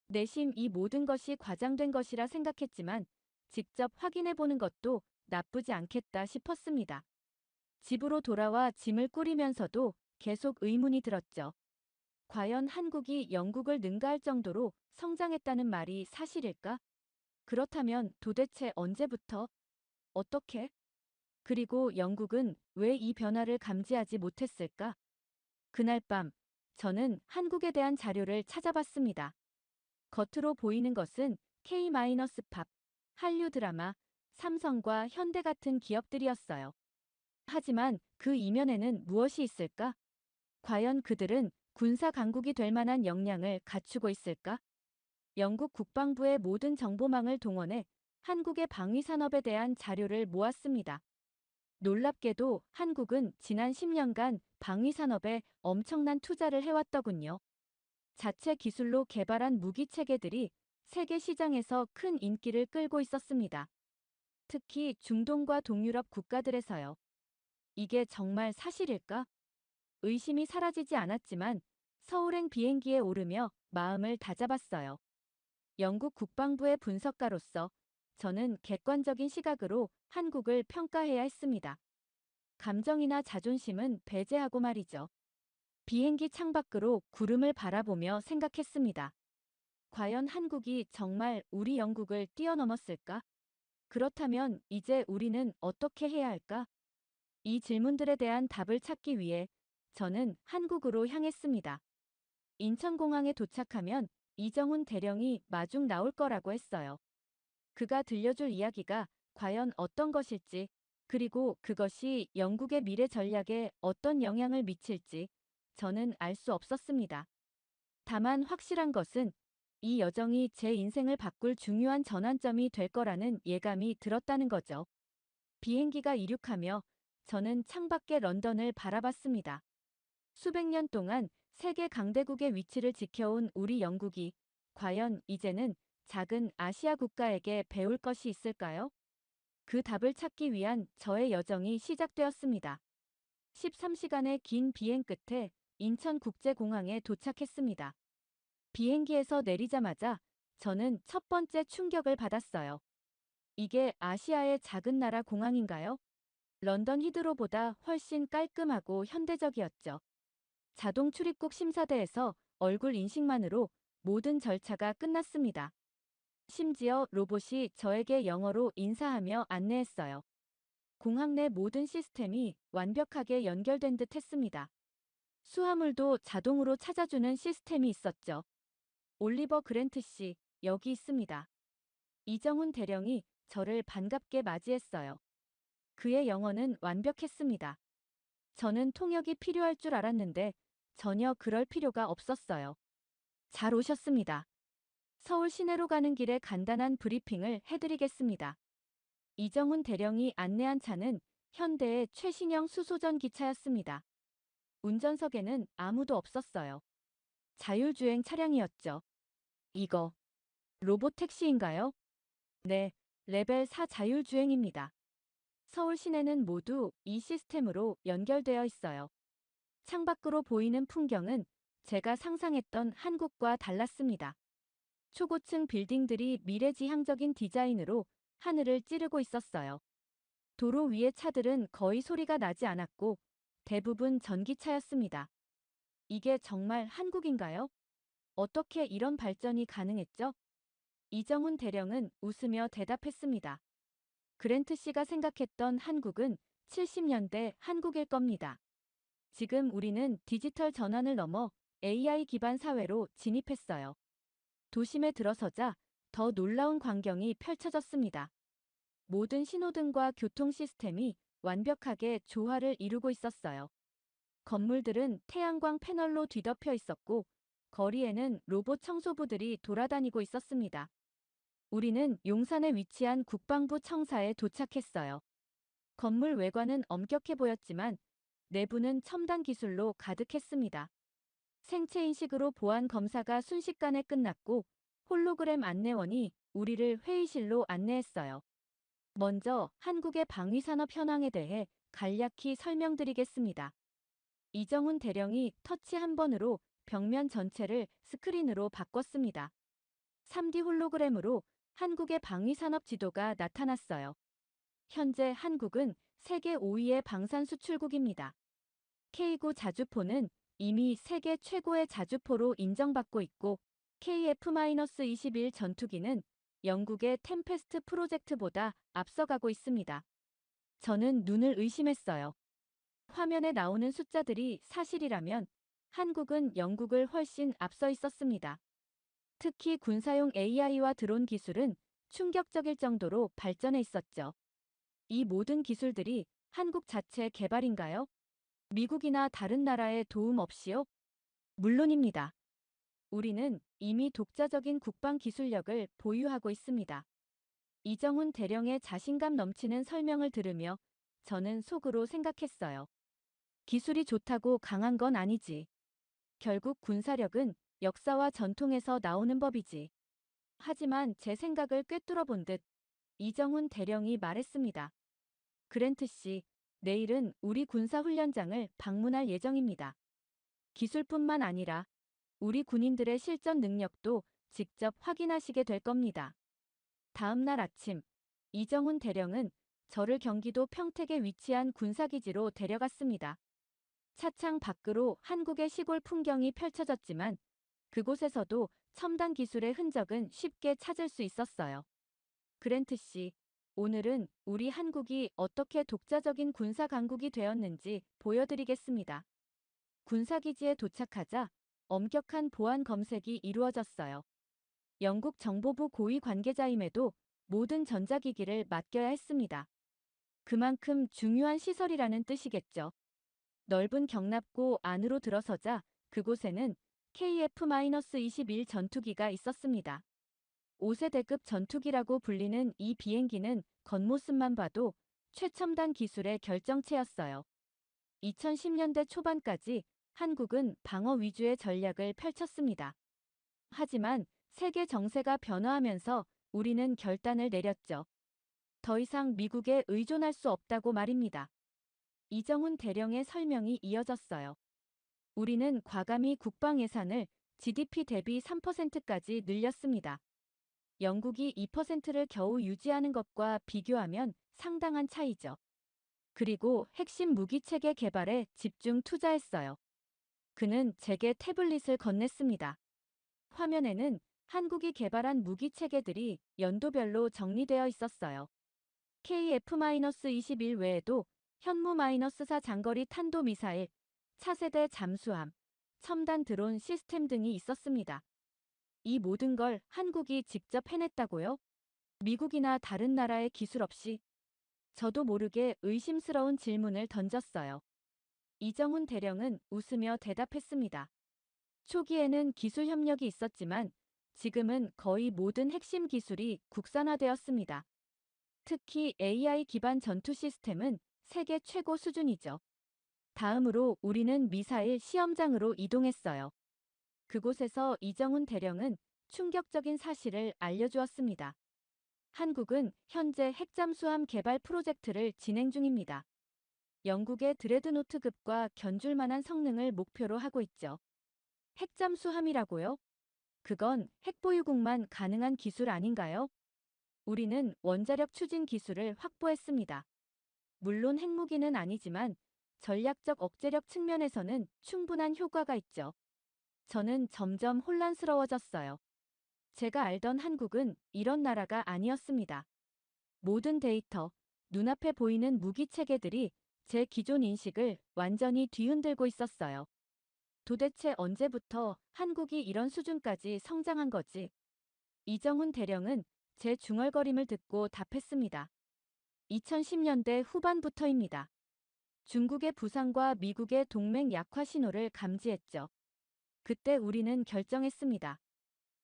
S2: 내심 이 모든 것이 과장된 것이라 생각했지만 직접 확인해 보는 것도 나쁘지 않겠다 싶었습니다. 집으로 돌아와 짐을 꾸리면서도 계속 의문이 들었죠. 과연 한국이 영국을 능가할 정도로 성장했다는 말이 사실일까? 그렇다면 도대체 언제부터? 어떻게? 그리고 영국은 왜 이 변화를 감지하지 못했을까? 그날 밤, 저는 한국에 대한 자료를 찾아봤습니다. 겉으로 보이는 것은 K-팝, 한류 드라마, 삼성과 현대 같은 기업들이었어요. 하지만 그 이면에는 무엇이 있을까? 과연 그들은 군사 강국이 될 만한 역량을 갖추고 있을까? 영국 국방부의 모든 정보망을 동원해 한국의 방위 산업에 대한 자료를 모았습니다. 놀랍게도 한국은 지난 10년간 방위 산업에 엄청난 투자를 해왔더군요. 자체 기술로 개발한 무기 체계들이 세계 시장에서 큰 인기를 끌고 있었습니다. 특히 중동과 동유럽 국가들에서요. 이게 정말 사실일까? 의심이 사라지지 않았지만 서울행 비행기에 오르며 마음을 다잡았어요. 영국 국방부의 분석가로서 저는 객관적인 시각으로 한국을 평가해야 했습니다. 감정이나 자존심은 배제하고 말이죠. 비행기 창밖으로 구름을 바라보며 생각했습니다. 과연 한국이 정말 우리 영국을 뛰어넘었을까? 그렇다면 이제 우리는 어떻게 해야 할까? 이 질문들에 대한 답을 찾기 위해 저는 한국으로 향했습니다. 인천공항에 도착하면 이정훈 대령이 마중 나올 거라고 했어요. 그가 들려줄 이야기가 과연 어떤 것일지, 그리고 그것이 영국의 미래 전략에 어떤 영향을 미칠지 저는 알 수 없었습니다. 다만 확실한 것은 이 여정이 제 인생을 바꿀 중요한 전환점이 될 거라는 예감이 들었다는 거죠. 비행기가 이륙하며 저는 창밖의 런던을 바라봤습니다. 수백 년 동안 세계 강대국의 위치를 지켜온 우리 영국이 과연 이제는 작은 아시아 국가에게 배울 것이 있을까요? 그 답을 찾기 위한 저의 여정이 시작되었습니다. 13시간의 긴 비행 끝에 인천국제공항에 도착했습니다. 비행기에서 내리자마자 저는 첫 번째 충격을 받았어요. 이게 아시아의 작은 나라 공항인가요? 런던 히드로보다 훨씬 깔끔하고 현대적이었죠. 자동 출입국 심사대에서 얼굴 인식만으로 모든 절차가 끝났습니다. 심지어 로봇이 저에게 영어로 인사하며 안내했어요. 공항 내 모든 시스템이 완벽하게 연결된 듯 했습니다. 수화물도 자동으로 찾아주는 시스템이 있었죠. 올리버 그랜트 씨, 여기 있습니다. 이정훈 대령이 저를 반갑게 맞이했어요. 그의 영어는 완벽했습니다. 저는 통역이 필요할 줄 알았는데 전혀 그럴 필요가 없었어요. 잘 오셨습니다. 서울 시내로 가는 길에 간단한 브리핑을 해드리겠습니다. 이정훈 대령이 안내한 차는 현대의 최신형 수소전 기차였습니다. 운전석에는 아무도 없었어요. 자율주행 차량이었죠. 이거 로봇 택시인가요? 네, 레벨 4 자율주행입니다. 서울 시내는 모두 이 시스템으로 연결되어 있어요. 창밖으로 보이는 풍경은 제가 상상했던 한국과 달랐습니다. 초고층 빌딩들이 미래지향적인 디자인으로 하늘을 찌르고 있었어요. 도로 위의 차들은 거의 소리가 나지 않았고 대부분 전기차였습니다. 이게 정말 한국인가요? 어떻게 이런 발전이 가능했죠? 이정훈 대령은 웃으며 대답했습니다. 그랜트 씨가 생각했던 한국은 70년대 한국일 겁니다. 지금 우리는 디지털 전환을 넘어 AI 기반 사회로 진입했어요. 도심에 들어서자 더 놀라운 광경이 펼쳐졌습니다. 모든 신호등과 교통 시스템이 완벽하게 조화를 이루고 있었어요. 건물들은 태양광 패널로 뒤덮여 있었고, 거리에는 로봇 청소부들이 돌아다니고 있었습니다. 우리는 용산에 위치한 국방부 청사에 도착했어요. 건물 외관은 엄격해 보였지만 내부는 첨단 기술로 가득했습니다. 생체 인식으로 보안 검사가 순식간에 끝났고 홀로그램 안내원이 우리를 회의실로 안내했어요. 먼저 한국의 방위산업 현황에 대해 간략히 설명드리겠습니다. 이정훈 대령이 터치 한 번으로 벽면 전체를 스크린으로 바꿨습니다. 3D 홀로그램으로 한국의 방위산업 지도가 나타났어요. 현재 한국은 세계 5위의 방산 수출국입니다. K9 자주포는 이미 세계 최고의 자주포로 인정받고 있고 KF-21 전투기는 영국의 템페스트 프로젝트보다 앞서가고 있습니다. 저는 눈을 의심했어요. 화면에 나오는 숫자들이 사실이라면 한국은 영국을 훨씬 앞서 있었습니다. 특히 군사용 AI와 드론 기술은 충격적일 정도로 발전해 있었죠. 이 모든 기술들이 한국 자체 개발인가요? 미국이나 다른 나라의 도움 없이요? 물론입니다. 우리는 이미 독자적인 국방 기술력을 보유하고 있습니다. 이정훈 대령의 자신감 넘치는 설명을 들으며 저는 속으로 생각했어요. 기술이 좋다고 강한 건 아니지. 결국 군사력은 역사와 전통에서 나오는 법이지. 하지만 제 생각을 꿰뚫어 본 듯 이정훈 대령이 말했습니다. 그랜트 씨, 내일은 우리 군사훈련장을 방문할 예정입니다. 기술뿐만 아니라 우리 군인들의 실전 능력도 직접 확인하시게 될 겁니다. 다음 날 아침, 이정훈 대령은 저를 경기도 평택에 위치한 군사기지로 데려갔습니다. 차창 밖으로 한국의 시골 풍경이 펼쳐졌지만 그곳에서도 첨단 기술의 흔적은 쉽게 찾을 수 있었어요. 그랜트 씨, 오늘은 우리 한국이 어떻게 독자적인 군사 강국이 되었는지 보여드리겠습니다. 군사기지에 도착하자 엄격한 보안 검색이 이루어졌어요. 영국 정보부 고위 관계자임에도 모든 전자기기를 맡겨야 했습니다. 그만큼 중요한 시설이라는 뜻이겠죠. 넓은 경납고 안으로 들어서자 그곳에는 KF-21 전투기가 있었습니다. 5세대급 전투기라고 불리는 이 비행기는 겉모습만 봐도 최첨단 기술의 결정체였어요. 2010년대 초반까지 한국은 방어 위주의 전략을 펼쳤습니다. 하지만 세계 정세가 변화하면서 우리는 결단을 내렸죠. 더 이상 미국에 의존할 수 없다고 말입니다. 이정훈 대령의 설명이 이어졌어요. 우리는 과감히 국방 예산을 GDP 대비 3%까지 늘렸습니다. 영국이 2%를 겨우 유지하는 것과 비교하면 상당한 차이죠. 그리고 핵심 무기체계 개발에 집중 투자했어요. 그는 제게 태블릿을 건넸습니다. 화면에는 한국이 개발한 무기체계들이 연도별로 정리되어 있었어요. KF-21 외에도 현무-4 장거리 탄도미사일, 차세대 잠수함, 첨단 드론 시스템 등이 있었습니다. 이 모든 걸 한국이 직접 해냈다고요? 미국이나 다른 나라의 기술 없이? 저도 모르게 의심스러운 질문을 던졌어요. 이정훈 대령은 웃으며 대답했습니다. 초기에는 기술 협력이 있었지만 지금은 거의 모든 핵심 기술이 국산화되었습니다. 특히 AI 기반 전투 시스템은 세계 최고 수준이죠. 다음으로 우리는 미사일 시험장으로 이동했어요. 그곳에서 이정훈 대령은 충격적인 사실을 알려주었습니다. 한국은 현재 핵잠수함 개발 프로젝트를 진행 중입니다. 영국의 드레드노트급과 견줄 만한 성능을 목표로 하고 있죠. 핵잠수함이라고요? 그건 핵보유국만 가능한 기술 아닌가요? 우리는 원자력 추진 기술을 확보했습니다. 물론 핵무기는 아니지만 전략적 억제력 측면에서는 충분한 효과가 있죠. 저는 점점 혼란스러워졌어요. 제가 알던 한국은 이런 나라가 아니었습니다. 모든 데이터, 눈앞에 보이는 무기 체계들이 제 기존 인식을 완전히 뒤흔들고 있었어요. 도대체 언제부터 한국이 이런 수준까지 성장한 거지? 이정훈 대령은 제 중얼거림을 듣고 답했습니다. 2010년대 후반부터입니다. 중국의 부상과 미국의 동맹 약화 신호를 감지했죠. 그때 우리는 결정했습니다.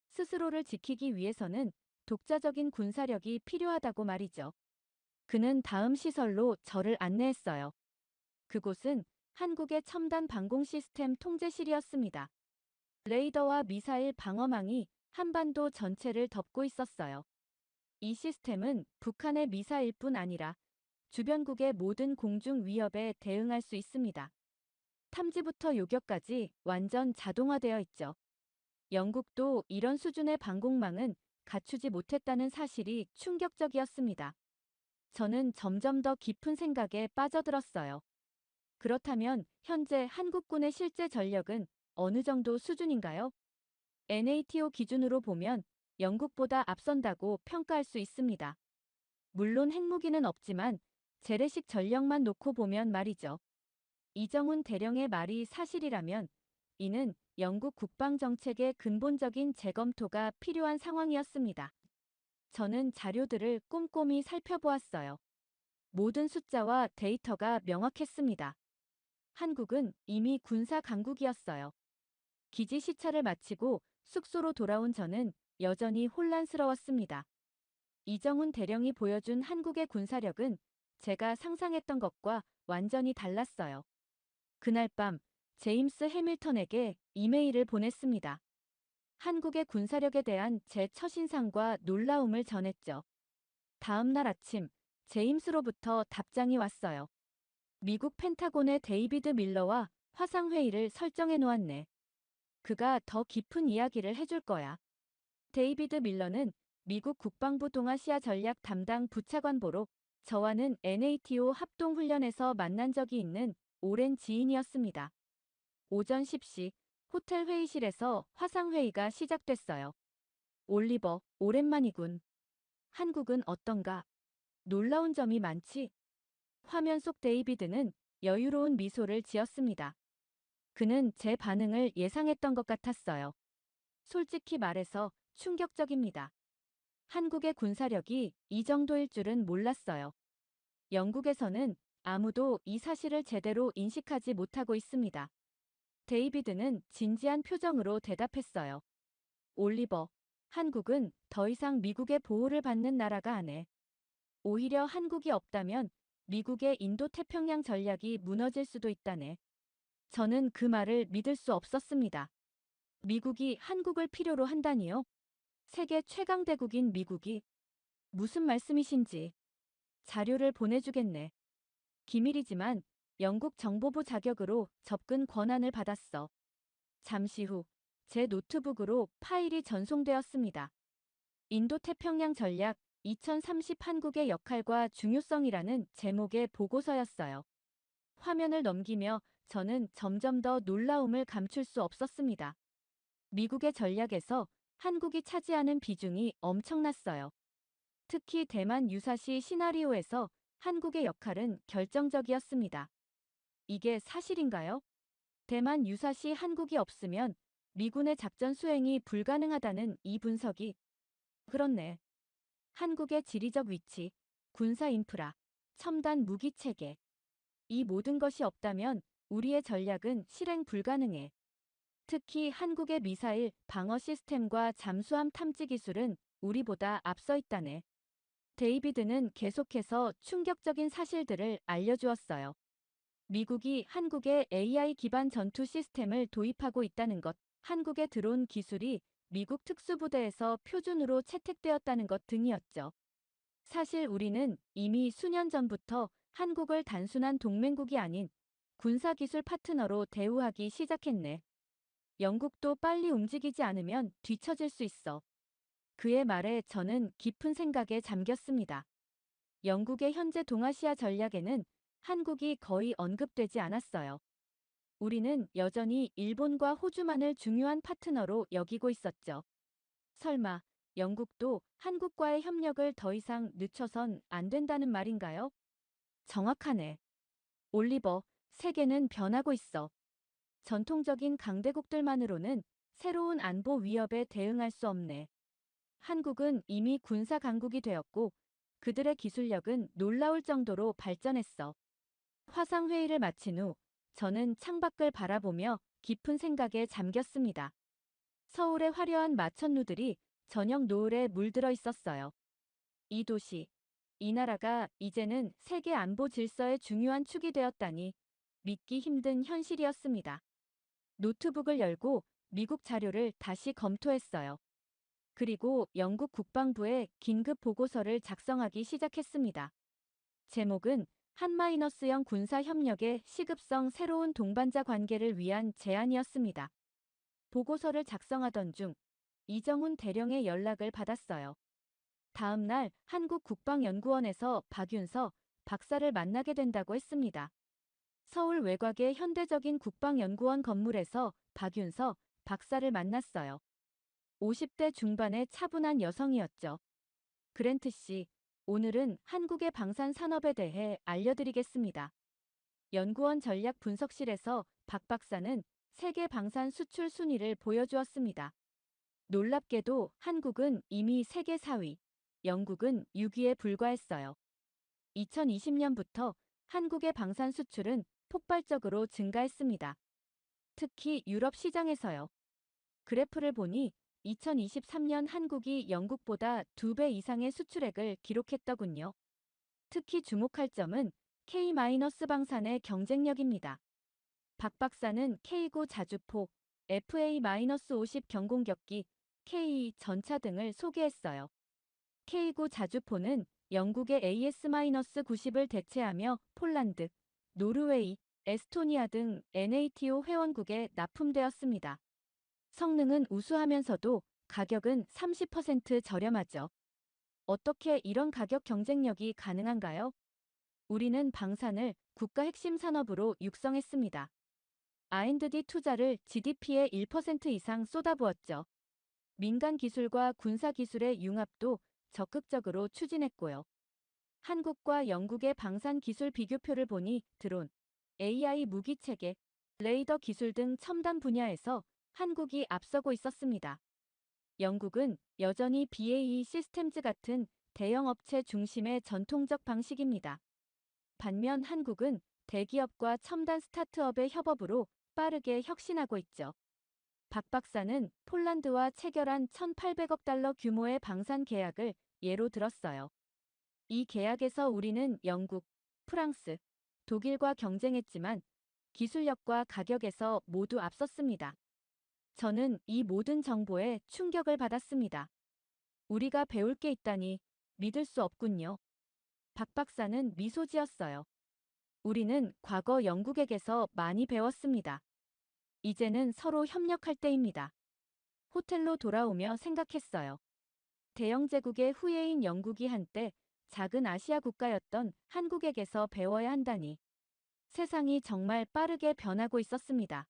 S2: 스스로를 지키기 위해서는 독자적인 군사력이 필요하다고 말이죠. 그는 다음 시설로 저를 안내했어요. 그곳은 한국의 첨단 방공 시스템 통제실이었습니다. 레이더와 미사일 방어망이 한반도 전체를 덮고 있었어요. 이 시스템은 북한의 미사일뿐 아니라 주변국의 모든 공중 위협에 대응할 수 있습니다. 탐지부터 요격까지 완전 자동화되어 있죠. 영국도 이런 수준의 방공망은 갖추지 못했다는 사실이 충격적이었습니다. 저는 점점 더 깊은 생각에 빠져들었어요. 그렇다면 현재 한국군의 실제 전력은 어느 정도 수준인가요? NATO 기준으로 보면 영국보다 앞선다고 평가할 수 있습니다. 물론 핵무기는 없지만 재래식 전력만 놓고 보면 말이죠. 이정훈 대령의 말이 사실이라면 이는 영국 국방정책의 근본적인 재검토가 필요한 상황이었습니다. 저는 자료들을 꼼꼼히 살펴보았어요. 모든 숫자와 데이터가 명확했습니다. 한국은 이미 군사 강국이었어요. 기지 시찰을 마치고 숙소로 돌아온 저는 여전히 혼란스러웠습니다. 이정훈 대령이 보여준 한국의 군사력은 제가 상상했던 것과 완전히 달랐어요. 그날 밤 제임스 해밀턴에게 이메일을 보냈습니다. 한국의 군사력에 대한 제 첫인상과 놀라움을 전했죠. 다음 날 아침 제임스로부터 답장이 왔어요. 미국 펜타곤의 데이비드 밀러와 화상회의를 설정해 놓았네. 그가 더 깊은 이야기를 해줄 거야. 데이비드 밀러는 미국 국방부 동아시아 전략 담당 부차관보로 저와는 NATO 합동훈련에서 만난 적이 있는 오랜 지인이었습니다. 오전 10시 호텔 회의실에서 화상회의가 시작됐어요. 올리버, 오랜만이군. 한국은 어떤가? 놀라운 점이 많지? 화면 속 데이비드는 여유로운 미소를 지었습니다. 그는 제 반응을 예상했던 것 같았어요. 솔직히 말해서 충격적입니다. 한국의 군사력이 이 정도일 줄은 몰랐어요. 영국에서는 아무도 이 사실을 제대로 인식하지 못하고 있습니다. 데이비드는 진지한 표정으로 대답했어요. 올리버, 한국은 더 이상 미국의 보호를 받는 나라가 아네. 오히려 한국이 없다면 미국의 인도태평양 전략이 무너질 수도 있다네. 저는 그 말을 믿을 수 없었습니다. 미국이 한국을 필요로 한다니요? 세계 최강대국인 미국이 무슨 말씀이신지 자료를 보내주겠네. 기밀이지만 영국 정보부 자격으로 접근 권한을 받았어. 잠시 후 제 노트북으로 파일이 전송되었습니다. 인도태평양 전략 2030 한국의 역할과 중요성이라는 제목의 보고서였어요. 화면을 넘기며 저는 점점 더 놀라움을 감출 수 없었습니다. 미국의 전략에서 한국이 차지하는 비중이 엄청났어요. 특히 대만 유사시 시나리오에서 한국의 역할은 결정적이었습니다. 이게 사실인가요? 대만 유사시 한국이 없으면 미군의 작전 수행이 불가능하다는 이 분석이 그렇네. 한국의 지리적 위치, 군사 인프라, 첨단 무기 체계. 이 모든 것이 없다면 우리의 전략은 실행 불가능해. 특히 한국의 미사일 방어 시스템과 잠수함 탐지 기술은 우리보다 앞서 있다네. 데이비드는 계속해서 충격적인 사실들을 알려주었어요. 미국이 한국에 AI 기반 전투 시스템을 도입하고 있다는 것, 한국의 드론 기술이 미국 특수부대에서 표준으로 채택되었다는 것 등이었죠. 사실 우리는 이미 수년 전부터 한국을 단순한 동맹국이 아닌 군사기술 파트너로 대우하기 시작했네. 영국도 빨리 움직이지 않으면 뒤처질 수 있어. 그의 말에 저는 깊은 생각에 잠겼습니다. 영국의 현재 동아시아 전략에는 한국이 거의 언급되지 않았어요. 우리는 여전히 일본과 호주만을 중요한 파트너로 여기고 있었죠. 설마 영국도 한국과의 협력을 더 이상 늦춰선 안 된다는 말인가요? 정확하네. 올리버, 세계는 변하고 있어. 전통적인 강대국들만으로는 새로운 안보 위협에 대응할 수 없네. 한국은 이미 군사 강국이 되었고 그들의 기술력은 놀라울 정도로 발전했어. 화상회의를 마친 후 저는 창밖을 바라보며 깊은 생각에 잠겼습니다. 서울의 화려한 마천루들이 저녁 노을에 물들어 있었어요. 이 도시, 이 나라가 이제는 세계 안보 질서의 중요한 축이 되었다니 믿기 힘든 현실이었습니다. 노트북을 열고 미국 자료를 다시 검토했어요. 그리고 영국 국방부에 긴급 보고서를 작성하기 시작했습니다. 제목은 한-0 군사 협력의 시급성 새로운 동반자 관계를 위한 제안이었습니다. 보고서를 작성하던 중 이정훈 대령의 연락을 받았어요. 다음 날 한국국방연구원에서 박윤서 박사를 만나게 된다고 했습니다. 서울 외곽의 현대적인 국방연구원 건물에서 박윤서 박사를 만났어요. 50대 중반의 차분한 여성이었죠. 그랜트 씨, 오늘은 한국의 방산 산업에 대해 알려드리겠습니다. 연구원 전략 분석실에서 박 박사는 세계 방산 수출 순위를 보여주었습니다. 놀랍게도 한국은 이미 세계 4위, 영국은 6위에 불과했어요. 2020년부터 한국의 방산 수출은 폭발적으로 증가했습니다. 특히 유럽 시장에서요. 그래프를 보니 2023년 한국이 영국보다 2배 이상의 수출액을 기록했더군요. 특히 주목할 점은 K-방산의 경쟁력입니다. 박 박사는 K9 자주포, FA-50 경공격기, K 전차 등을 소개했어요. K9 자주포는 영국의 AS-90을 대체하며 폴란드, 노르웨이, 에스토니아 등 NATO 회원국에 납품되었습니다. 성능은 우수하면서도 가격은 30% 저렴하죠. 어떻게 이런 가격 경쟁력이 가능한가요? 우리는 방산을 국가 핵심 산업으로 육성했습니다. R&D 투자를 GDP의 1% 이상 쏟아부었죠. 민간 기술과 군사 기술의 융합도 적극적으로 추진했고요. 한국과 영국의 방산 기술 비교표를 보니 드론, AI 무기 체계, 레이더 기술 등 첨단 분야에서 한국이 앞서고 있었습니다. 영국은 여전히 BAE 시스템즈 같은 대형 업체 중심의 전통적 방식입니다. 반면 한국은 대기업과 첨단 스타트업의 협업으로 빠르게 혁신하고 있죠. 박 박사는 폴란드와 체결한 1,800억 달러 규모의 방산 계약을 예로 들었어요. 이 계약에서 우리는 영국, 프랑스, 독일과 경쟁했지만 기술력과 가격에서 모두 앞섰습니다. 저는 이 모든 정보에 충격을 받았습니다. 우리가 배울 게 있다니 믿을 수 없군요. 박 박사는 미소 지었어요. 우리는 과거 영국에게서 많이 배웠습니다. 이제는 서로 협력할 때입니다. 호텔로 돌아오며 생각했어요. 대영 제국의 후예인 영국이 한때 작은 아시아 국가였던 한국에게서 배워야 한다니. 세상이 정말 빠르게 변하고 있었습니다.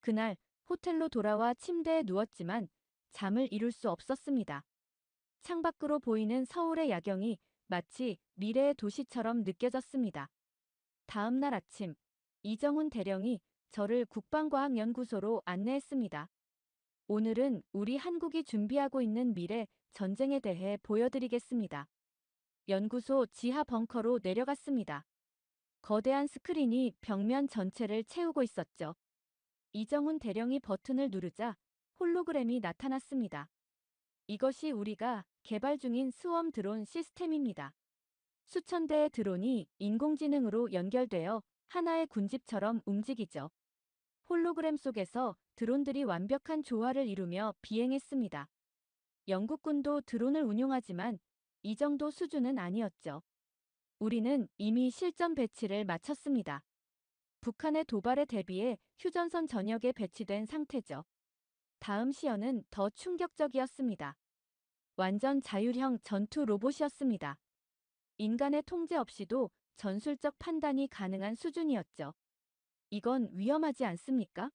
S2: 그날 호텔로 돌아와 침대에 누웠지만 잠을 이룰 수 없었습니다. 창밖으로 보이는 서울의 야경이 마치 미래의 도시처럼 느껴졌습니다. 다음 날 아침, 이정훈 대령이 저를 국방과학연구소로 안내했습니다. 오늘은 우리 한국이 준비하고 있는 미래 전쟁에 대해 보여드리겠습니다. 연구소 지하 벙커로 내려갔습니다. 거대한 스크린이 벽면 전체를 채우고 있었죠. 이정훈 대령이 버튼을 누르자 홀로그램이 나타났습니다. 이것이 우리가 개발 중인 스웜 드론 시스템입니다. 수천 대의 드론이 인공지능으로 연결되어 하나의 군집처럼 움직이죠. 홀로그램 속에서 드론들이 완벽한 조화를 이루며 비행했습니다. 영국군도 드론을 운용하지만 이 정도 수준은 아니었죠. 우리는 이미 실전 배치를 마쳤습니다. 북한의 도발에 대비해 휴전선 전역에 배치된 상태죠. 다음 시연은 더 충격적이었습니다. 완전 자율형 전투 로봇이었습니다. 인간의 통제 없이도 전술적 판단이 가능한 수준이었죠. 이건 위험하지 않습니까?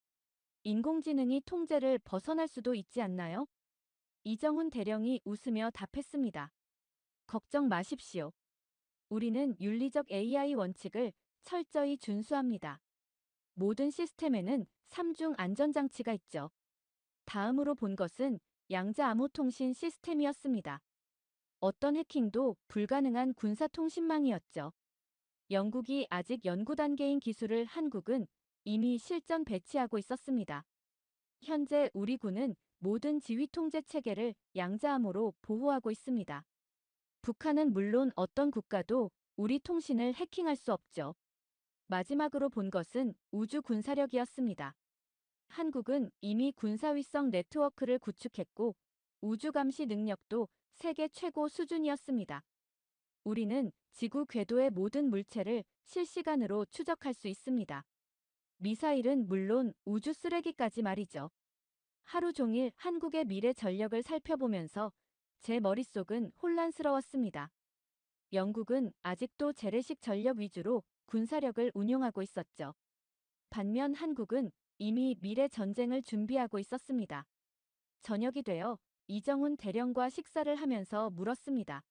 S2: 인공지능이 통제를 벗어날 수도 있지 않나요? 이정훈 대령이 웃으며 답했습니다. 걱정 마십시오. 우리는 윤리적 AI 원칙을 철저히 준수합니다. 모든 시스템에는 3중 안전장치가 있죠. 다음으로 본 것은 양자 암호통신 시스템이었습니다. 어떤 해킹도 불가능한 군사통신망이었죠. 영국이 아직 연구 단계인 기술을 한국은 이미 실전 배치하고 있었습니다. 현재 우리 군은 모든 지휘 통제 체계를 양자암호로 보호하고 있습니다. 북한은 물론 어떤 국가도 우리 통신을 해킹할 수 없죠. 마지막으로 본 것은 우주 군사력이었습니다. 한국은 이미 군사위성 네트워크를 구축했고 우주 감시 능력도 세계 최고 수준이었습니다. 우리는 지구 궤도의 모든 물체를 실시간으로 추적할 수 있습니다. 미사일은 물론 우주 쓰레기까지 말이죠. 하루 종일 한국의 미래 전력을 살펴보면서 제 머릿속은 혼란스러웠습니다. 영국은 아직도 재래식 전력 위주로 군사력을 운용하고 있었죠. 반면 한국은 이미 미래 전쟁을 준비하고 있었습니다. 저녁이 되어 이정훈 대령과 식사를 하면서 물었습니다.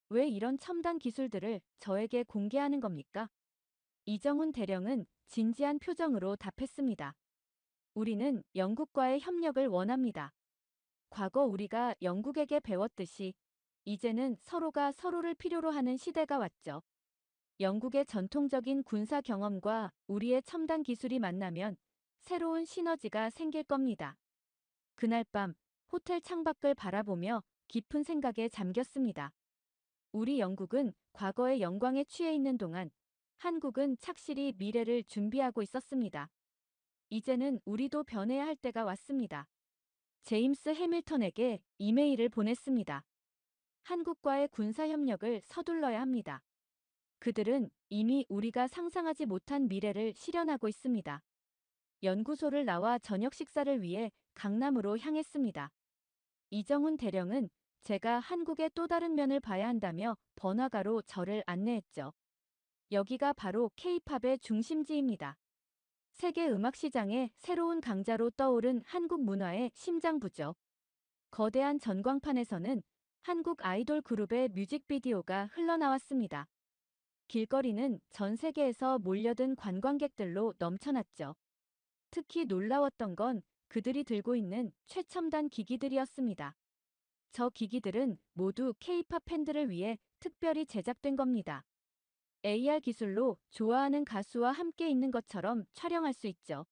S2: 왜 이런 첨단 기술들을 저에게 공개하는 겁니까? 이정훈 대령은 진지한 표정으로 답했습니다. 우리는 영국과의 협력을 원합니다. 과거 우리가 영국에게 배웠듯이 이제는 서로가 서로를 필요로 하는 시대가 왔죠. 영국의 전통적인 군사 경험과 우리의 첨단 기술이 만나면 새로운 시너지가 생길 겁니다. 그날 밤 호텔 창밖을 바라보며 깊은 생각에 잠겼습니다. 우리 영국은 과거의 영광에 취해 있는 동안 한국은 착실히 미래를 준비하고 있었습니다. 이제는 우리도 변해야 할 때가 왔습니다. 제임스 해밀턴에게 이메일을 보냈습니다. 한국과의 군사협력을 서둘러야 합니다. 그들은 이미 우리가 상상하지 못한 미래를 실현하고 있습니다. 연구소를 나와 저녁 식사를 위해 강남으로 향했습니다. 이정훈 대령은 제가 한국의 또 다른 면을 봐야 한다며 번화가로 저를 안내했죠. 여기가 바로 K-팝의 중심지입니다. 세계 음악 시장의 새로운 강자로 떠오른 한국 문화의 심장부죠. 거대한 전광판에서는 한국 아이돌 그룹의 뮤직비디오가 흘러나왔습니다. 길거리는 전 세계에서 몰려든 관광객들로 넘쳐났죠. 특히 놀라웠던 건 그들이 들고 있는 최첨단 기기들이었습니다. 저 기기들은 모두 K-팝 팬들을 위해 특별히 제작된 겁니다. AR 기술로 좋아하는 가수와 함께 있는 것처럼 촬영할 수 있죠.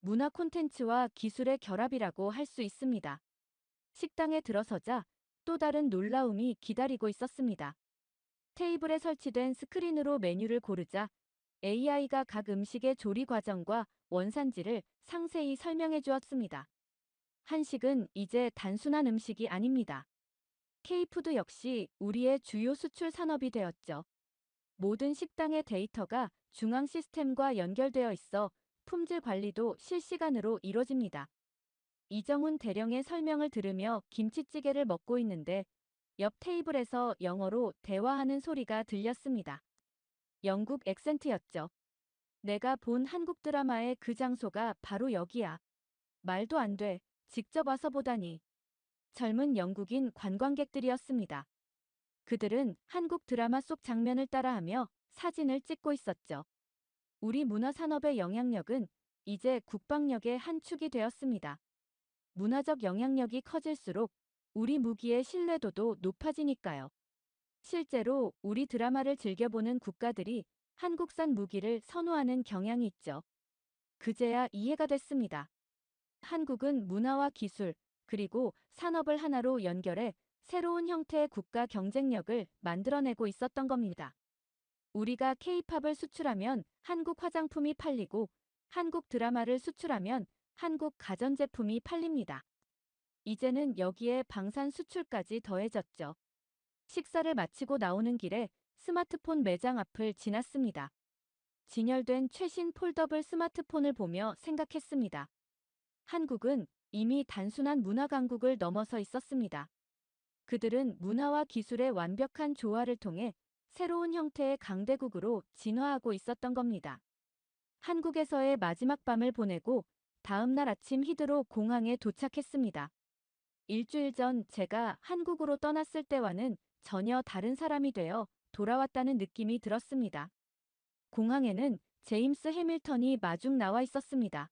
S2: 문화 콘텐츠와 기술의 결합이라고 할 수 있습니다. 식당에 들어서자 또 다른 놀라움이 기다리고 있었습니다. 테이블에 설치된 스크린으로 메뉴를 고르자 AI가 각 음식의 조리 과정과 원산지를 상세히 설명해 주었습니다. 한식은 이제 단순한 음식이 아닙니다. K푸드 역시 우리의 주요 수출 산업이 되었죠. 모든 식당의 데이터가 중앙 시스템과 연결되어 있어 품질 관리도 실시간으로 이뤄집니다. 이정훈 대령의 설명을 들으며 김치찌개를 먹고 있는데 옆 테이블에서 영어로 대화하는 소리가 들렸습니다. 영국 액센트였죠. 내가 본 한국 드라마의 그 장소가 바로 여기야. 말도 안 돼. 직접 와서 보다니. 젊은 영국인 관광객들이었습니다. 그들은 한국 드라마 속 장면을 따라하며 사진을 찍고 있었죠. 우리 문화산업의 영향력은 이제 국방력의 한 축이 되었습니다. 문화적 영향력이 커질수록 우리 무기의 신뢰도도 높아지니까요. 실제로 우리 드라마를 즐겨보는 국가들이 한국산 무기를 선호하는 경향이 있죠. 그제야 이해가 됐습니다. 한국은 문화와 기술, 그리고 산업을 하나로 연결해 새로운 형태의 국가 경쟁력을 만들어내고 있었던 겁니다. 우리가 K-팝을 수출하면 한국 화장품이 팔리고 한국 드라마를 수출하면 한국 가전제품이 팔립니다. 이제는 여기에 방산 수출까지 더해졌죠. 식사를 마치고 나오는 길에 스마트폰 매장 앞을 지났습니다. 진열된 최신 폴더블 스마트폰을 보며 생각했습니다. 한국은 이미 단순한 문화 강국을 넘어서 있었습니다. 그들은 문화와 기술의 완벽한 조화를 통해 새로운 형태의 강대국으로 진화하고 있었던 겁니다. 한국에서의 마지막 밤을 보내고 다음 날 아침 히드로 공항에 도착했습니다. 일주일 전 제가 한국으로 떠났을 때와는 전혀 다른 사람이 되어 돌아왔다는 느낌이 들었습니다. 공항에는 제임스 해밀턴이 마중 나와 있었습니다.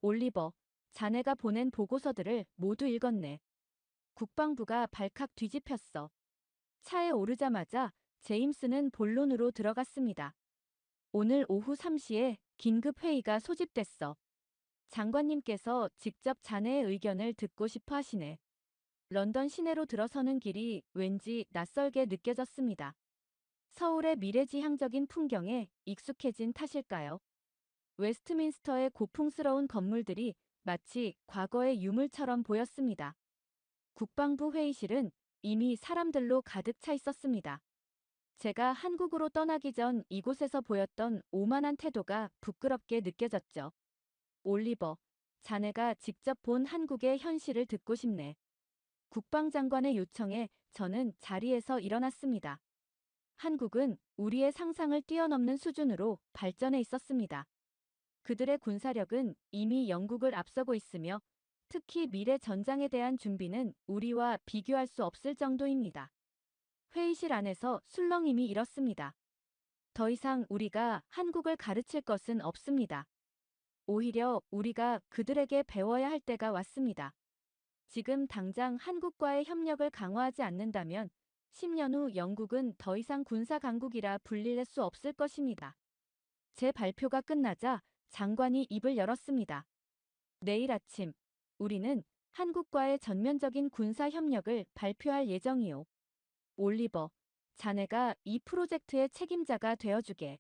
S2: 올리버, 자네가 보낸 보고서들을 모두 읽었네. 국방부가 발칵 뒤집혔어. 차에 오르자마자 제임스는 본론으로 들어갔습니다. 오늘 오후 3시에 긴급 회의가 소집됐어. 장관님께서 직접 자네의 의견을 듣고 싶어 하시네. 런던 시내로 들어서는 길이 왠지 낯설게 느껴졌습니다. 서울의 미래지향적인 풍경에 익숙해진 탓일까요? 웨스트민스터의 고풍스러운 건물들이 마치 과거의 유물처럼 보였습니다. 국방부 회의실은 이미 사람들로 가득 차 있었습니다. 제가 한국으로 떠나기 전 이곳에서 보였던 오만한 태도가 부끄럽게 느껴졌죠. 올리버, 자네가 직접 본 한국의 현실을 듣고 싶네. 국방장관의 요청에 저는 자리에서 일어났습니다. 한국은 우리의 상상을 뛰어넘는 수준으로 발전해 있었습니다. 그들의 군사력은 이미 영국을 앞서고 있으며 특히 미래 전장에 대한 준비는 우리와 비교할 수 없을 정도입니다. 회의실 안에서 술렁임이 일었습니다. 더 이상 우리가 한국을 가르칠 것은 없습니다. 오히려 우리가 그들에게 배워야 할 때가 왔습니다. 지금 당장 한국과의 협력을 강화하지 않는다면 10년 후 영국은 더 이상 군사 강국이라 불릴 수 없을 것입니다. 제 발표가 끝나자 장관이 입을 열었습니다. 내일 아침 우리는 한국과의 전면적인 군사 협력을 발표할 예정이요. 올리버, 자네가 이 프로젝트의 책임자가 되어주게.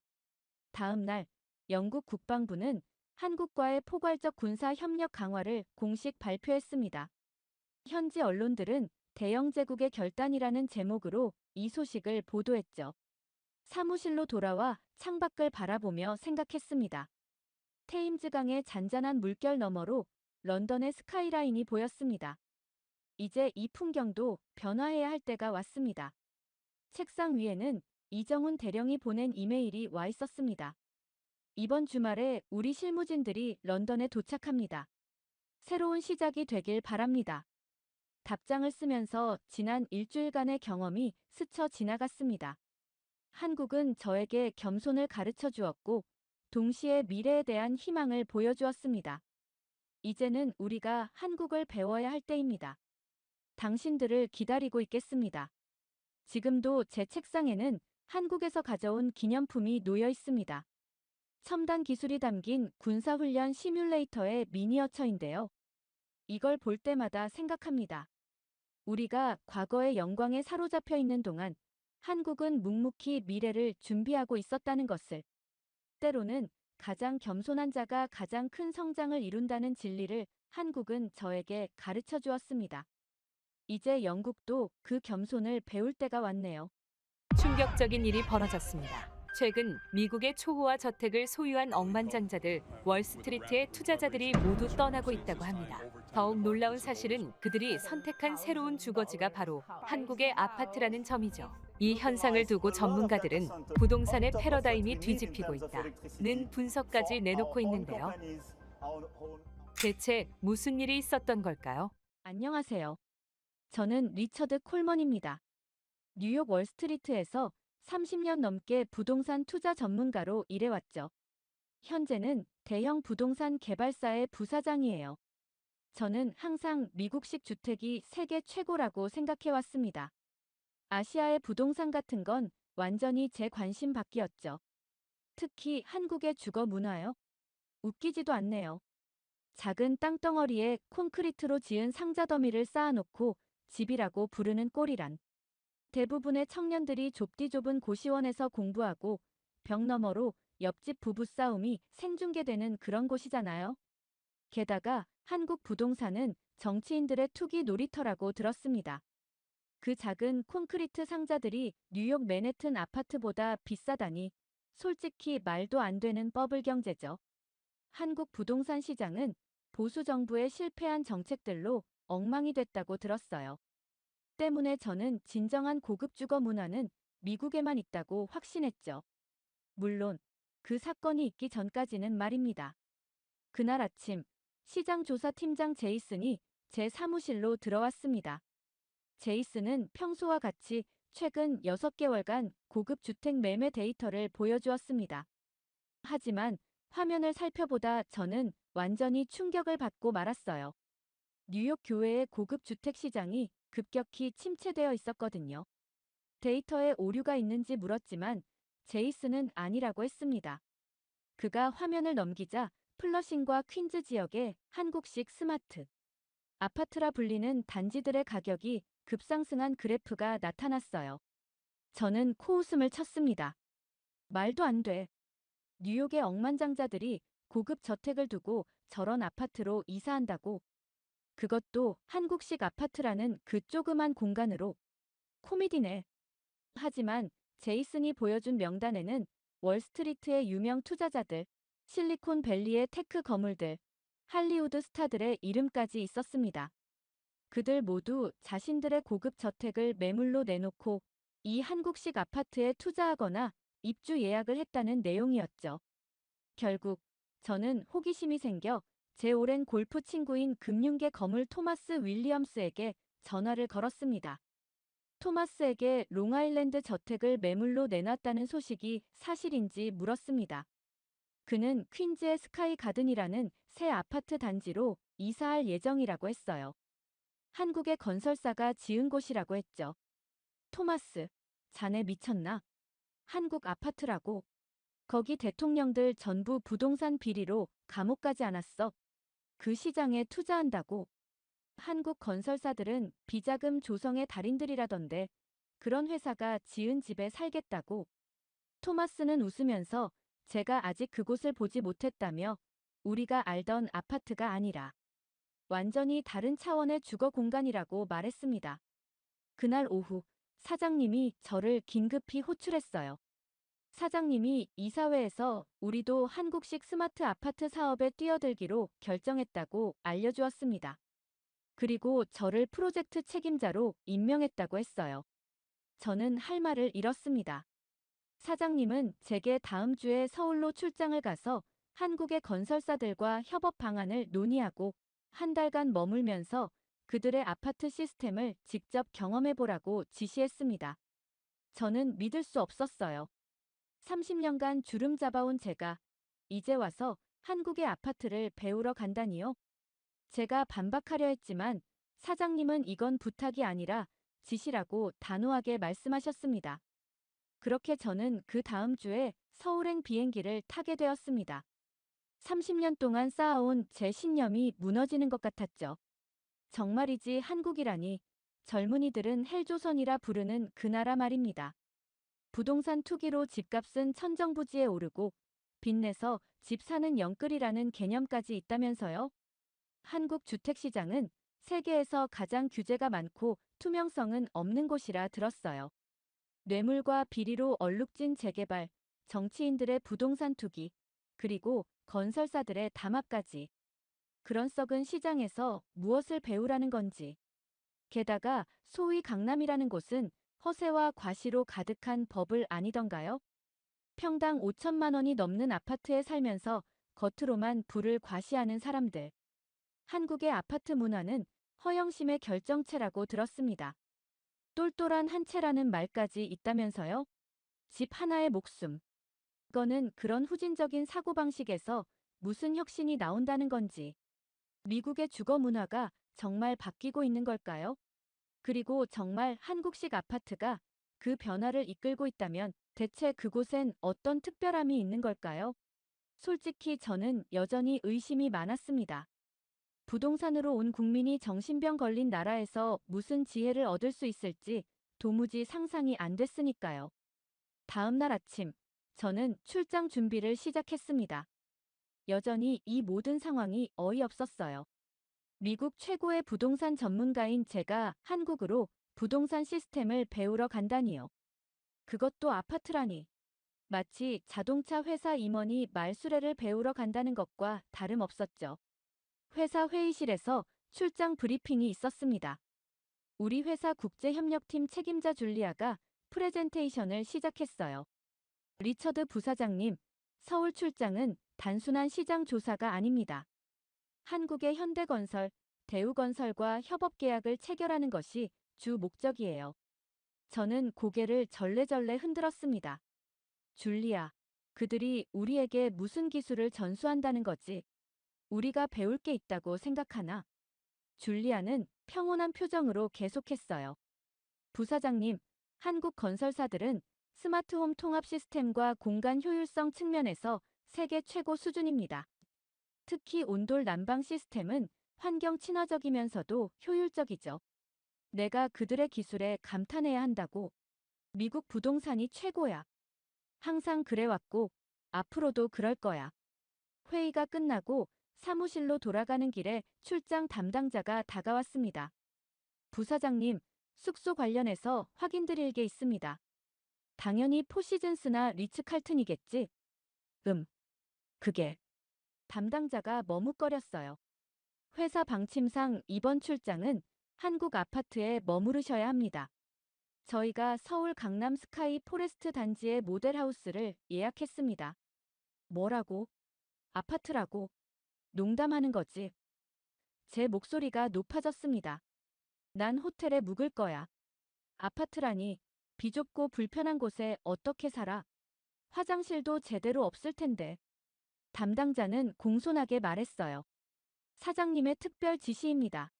S2: 다음 날 영국 국방부는 한국과의 포괄적 군사 협력 강화를 공식 발표했습니다. 현지 언론들은 대영 제국의 결단이라는 제목으로 이 소식을 보도했죠. 사무실로 돌아와 창밖을 바라보며 생각했습니다. 테임즈강의 잔잔한 물결 너머로 런던의 스카이라인이 보였습니다. 이제 이 풍경도 변화해야 할 때가 왔습니다. 책상 위에는 이정훈 대령이 보낸 이메일이 와 있었습니다. 이번 주말에 우리 실무진들이 런던에 도착합니다. 새로운 시작이 되길 바랍니다. 답장을 쓰면서 지난 일주일간의 경험이 스쳐 지나갔습니다. 한국은 저에게 겸손을 가르쳐 주었고 동시에 미래에 대한 희망을 보여주었습니다. 이제는 우리가 한국을 배워야 할 때입니다. 당신들을 기다리고 있겠습니다. 지금도 제 책상에는 한국에서 가져온 기념품이 놓여 있습니다. 첨단 기술이 담긴 군사훈련 시뮬레이터의 미니어처인데요. 이걸 볼 때마다 생각합니다. 우리가 과거의 영광에 사로잡혀 있는 동안 한국은 묵묵히 미래를 준비하고 있었다는 것을. 때로는 가장 겸손한 자가 가장 큰 성장을 이룬다는 진리를 한국은 저에게 가르쳐 주었습니다. 이제 영국도 그 겸손을 배울 때가 왔네요.
S1: 충격적인 일이 벌어졌습니다. 최근 미국의 초호화 저택을 소유한 억만장자들 월스트리트의 투자자들이 모두 떠나고 있다고 합니다. 더욱 놀라운 사실은 그들이 선택한 새로운 주거지가 바로 한국의 아파트라는 점이죠. 이 현상을 두고 전문가들은 부동산의 패러다임이 뒤집히고 있다는 분석까지 내놓고 있는데요. 대체 무슨 일이 있었던 걸까요?
S2: 안녕하세요. 저는 리처드 콜먼입니다. 뉴욕 월스트리트에서 30년 넘게 부동산 투자 전문가로 일해왔죠. 현재는 대형 부동산 개발사의 부사장이에요. 저는 항상 미국식 주택이 세계 최고라고 생각해왔습니다. 아시아의 부동산 같은 건 완전히 제 관심 밖이었죠. 특히 한국의 주거 문화요? 웃기지도 않네요. 작은 땅덩어리에 콘크리트로 지은 상자 더미를 쌓아놓고 집이라고 부르는 꼴이란. 대부분의 청년들이 좁디 좁은 고시원에서 공부하고 벽 너머로 옆집 부부싸움이 생중계되는 그런 곳이잖아요. 게다가 한국 부동산은 정치인들의 투기 놀이터라고 들었습니다. 그 작은 콘크리트 상자들이 뉴욕 맨해튼 아파트보다 비싸다니 솔직히 말도 안 되는 버블 경제죠. 한국 부동산 시장은 보수 정부의 실패한 정책들로 엉망이 됐다고 들었어요. 때문에 저는 진정한 고급 주거 문화는 미국에만 있다고 확신했죠. 물론 그 사건이 있기 전까지는 말입니다. 그날 아침 시장조사팀장 제이슨이 제 사무실로 들어왔습니다. 제이슨은 평소와 같이 최근 6개월간 고급 주택 매매 데이터를 보여주었습니다. 하지만 화면을 살펴보다 저는 완전히 충격을 받고 말았어요. 뉴욕 교외의 고급 주택 시장이 급격히 침체되어 있었거든요. 데이터에 오류가 있는지 물었지만 제이슨은 아니라고 했습니다. 그가 화면을 넘기자 플러싱과 퀸즈 지역의 한국식 스마트 아파트라 불리는 단지들의 가격이 급상승한 그래프가 나타났어요. 저는 코웃음을 쳤습니다. 말도 안 돼. 뉴욕의 억만장자들이 고급 저택을 두고 저런 아파트로 이사한다고. 그것도 한국식 아파트라는 그 조그만 공간으로. 코미디네. 하지만 제이슨이 보여준 명단에는 월스트리트의 유명 투자자들, 실리콘밸리의 테크 거물들, 할리우드 스타들의 이름까지 있었습니다. 그들 모두 자신들의 고급 저택을 매물로 내놓고 이 한국식 아파트에 투자하거나 입주 예약을 했다는 내용이었죠. 결국 저는 호기심이 생겨 제 오랜 골프 친구인 금융계 거물 토마스 윌리엄스에게 전화를 걸었습니다. 토마스에게 롱아일랜드 저택을 매물로 내놨다는 소식이 사실인지 물었습니다. 그는 퀸즈의 스카이 가든이라는 새 아파트 단지로 이사할 예정이라고 했어요. 한국의 건설사가 지은 곳이라고 했죠. 토마스, 자네 미쳤나? 한국 아파트라고. 거기 대통령들 전부 부동산 비리로 감옥 가지 않았어. 그 시장에 투자한다고. 한국 건설사들은 비자금 조성의 달인들이라던데 그런 회사가 지은 집에 살겠다고. 토마스는 웃으면서 제가 아직 그곳을 보지 못했다며 우리가 알던 아파트가 아니라 완전히 다른 차원의 주거 공간이라고 말했습니다. 그날 오후 사장님이 저를 긴급히 호출했어요. 사장님이 이사회에서 우리도 한국식 스마트 아파트 사업에 뛰어들기로 결정했다고 알려주었습니다. 그리고 저를 프로젝트 책임자로 임명했다고 했어요. 저는 할 말을 잃었습니다. 사장님은 제게 다음 주에 서울로 출장을 가서 한국의 건설사들과 협업 방안을 논의하고 한 달간 머물면서 그들의 아파트 시스템을 직접 경험해보라고 지시했습니다. 저는 믿을 수 없었어요. 30년간 주름 잡아온 제가 이제 와서 한국의 아파트를 배우러 간다니요? 제가 반박하려 했지만 사장님은 이건 부탁이 아니라 지시라고 단호하게 말씀하셨습니다. 그렇게 저는 그 다음 주에 서울행 비행기를 타게 되었습니다. 30년 동안 쌓아온 제 신념이 무너지는 것 같았죠. 정말이지 한국이라니 젊은이들은 헬조선이라 부르는 그 나라 말입니다. 부동산 투기로 집값은 천정부지에 오르고 빚내서 집 사는 영끌이라는 개념까지 있다면서요. 한국 주택시장은 세계에서 가장 규제가 많고 투명성은 없는 곳이라 들었어요. 뇌물과 비리로 얼룩진 재개발, 정치인들의 부동산 투기, 그리고 건설사들의 담합까지. 그런 썩은 시장에서 무엇을 배우라는 건지. 게다가 소위 강남이라는 곳은 허세와 과시로 가득한 버블 아니던가요? 평당 5천만 원이 넘는 아파트에 살면서 겉으로만 부를 과시하는 사람들. 한국의 아파트 문화는 허영심의 결정체라고 들었습니다. 똘똘한 한 채라는 말까지 있다면서요? 집 하나의 목숨. 이거는 그런 후진적인 사고방식에서 무슨 혁신이 나온다는 건지. 미국의 주거 문화가 정말 바뀌고 있는 걸까요? 그리고 정말 한국식 아파트가 그 변화를 이끌고 있다면 대체 그곳엔 어떤 특별함이 있는 걸까요? 솔직히 저는 여전히 의심이 많았습니다. 부동산으로 온 국민이 정신병 걸린 나라에서 무슨 지혜를 얻을 수 있을지 도무지 상상이 안 됐으니까요. 다음 날 아침, 저는 출장 준비를 시작했습니다. 여전히 이 모든 상황이 어이없었어요. 미국 최고의 부동산 전문가인 제가 한국으로 부동산 시스템을 배우러 간다니요. 그것도 아파트라니. 마치 자동차 회사 임원이 말수레를 배우러 간다는 것과 다름없었죠. 회사 회의실에서 출장 브리핑이 있었습니다. 우리 회사 국제협력팀 책임자 줄리아가 프레젠테이션을 시작했어요. 리처드 부사장님, 서울 출장은 단순한 시장 조사가 아닙니다. 한국의 현대건설, 대우건설과 협업 계약을 체결하는 것이 주 목적이에요. 저는 고개를 절레절레 흔들었습니다. 줄리아, 그들이 우리에게 무슨 기술을 전수한다는 거지? 우리가 배울 게 있다고 생각하나? 줄리아는 평온한 표정으로 계속했어요. 부사장님, 한국 건설사들은 스마트홈 통합 시스템과 공간 효율성 측면에서 세계 최고 수준입니다. 특히 온돌 난방 시스템은 환경 친화적이면서도 효율적이죠. 내가 그들의 기술에 감탄해야 한다고. 미국 부동산이 최고야. 항상 그래왔고, 앞으로도 그럴 거야. 회의가 끝나고 사무실로 돌아가는 길에 출장 담당자가 다가왔습니다. 부사장님, 숙소 관련해서 확인드릴 게 있습니다. 당연히 포시즌스나 리츠칼튼이겠지? 그게. 담당자가 머뭇거렸어요. 회사 방침상 이번 출장은 한국 아파트에 머무르셔야 합니다. 저희가 서울 강남 스카이 포레스트 단지의 모델하우스를 예약했습니다. 뭐라고? 아파트라고? 농담하는 거지. 제 목소리가 높아졌습니다. 난 호텔에 묵을 거야. 아파트라니, 비좁고 불편한 곳에 어떻게 살아? 화장실도 제대로 없을 텐데. 담당자는 공손하게 말했어요. 사장님의 특별 지시입니다.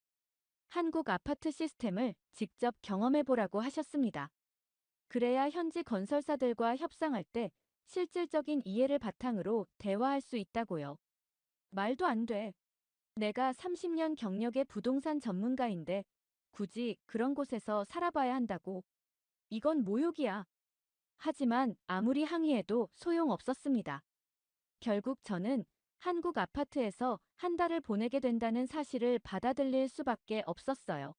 S2: 한국 아파트 시스템을 직접 경험해보라고 하셨습니다. 그래야 현지 건설사들과 협상할 때 실질적인 이해를 바탕으로 대화할 수 있다고요. 말도 안 돼. 내가 30년 경력의 부동산 전문가인데 굳이 그런 곳에서 살아봐야 한다고. 이건 모욕이야. 하지만 아무리 항의해도 소용없었습니다. 결국 저는 한국 아파트에서 한 달을 보내게 된다는 사실을 받아들일 수밖에 없었어요.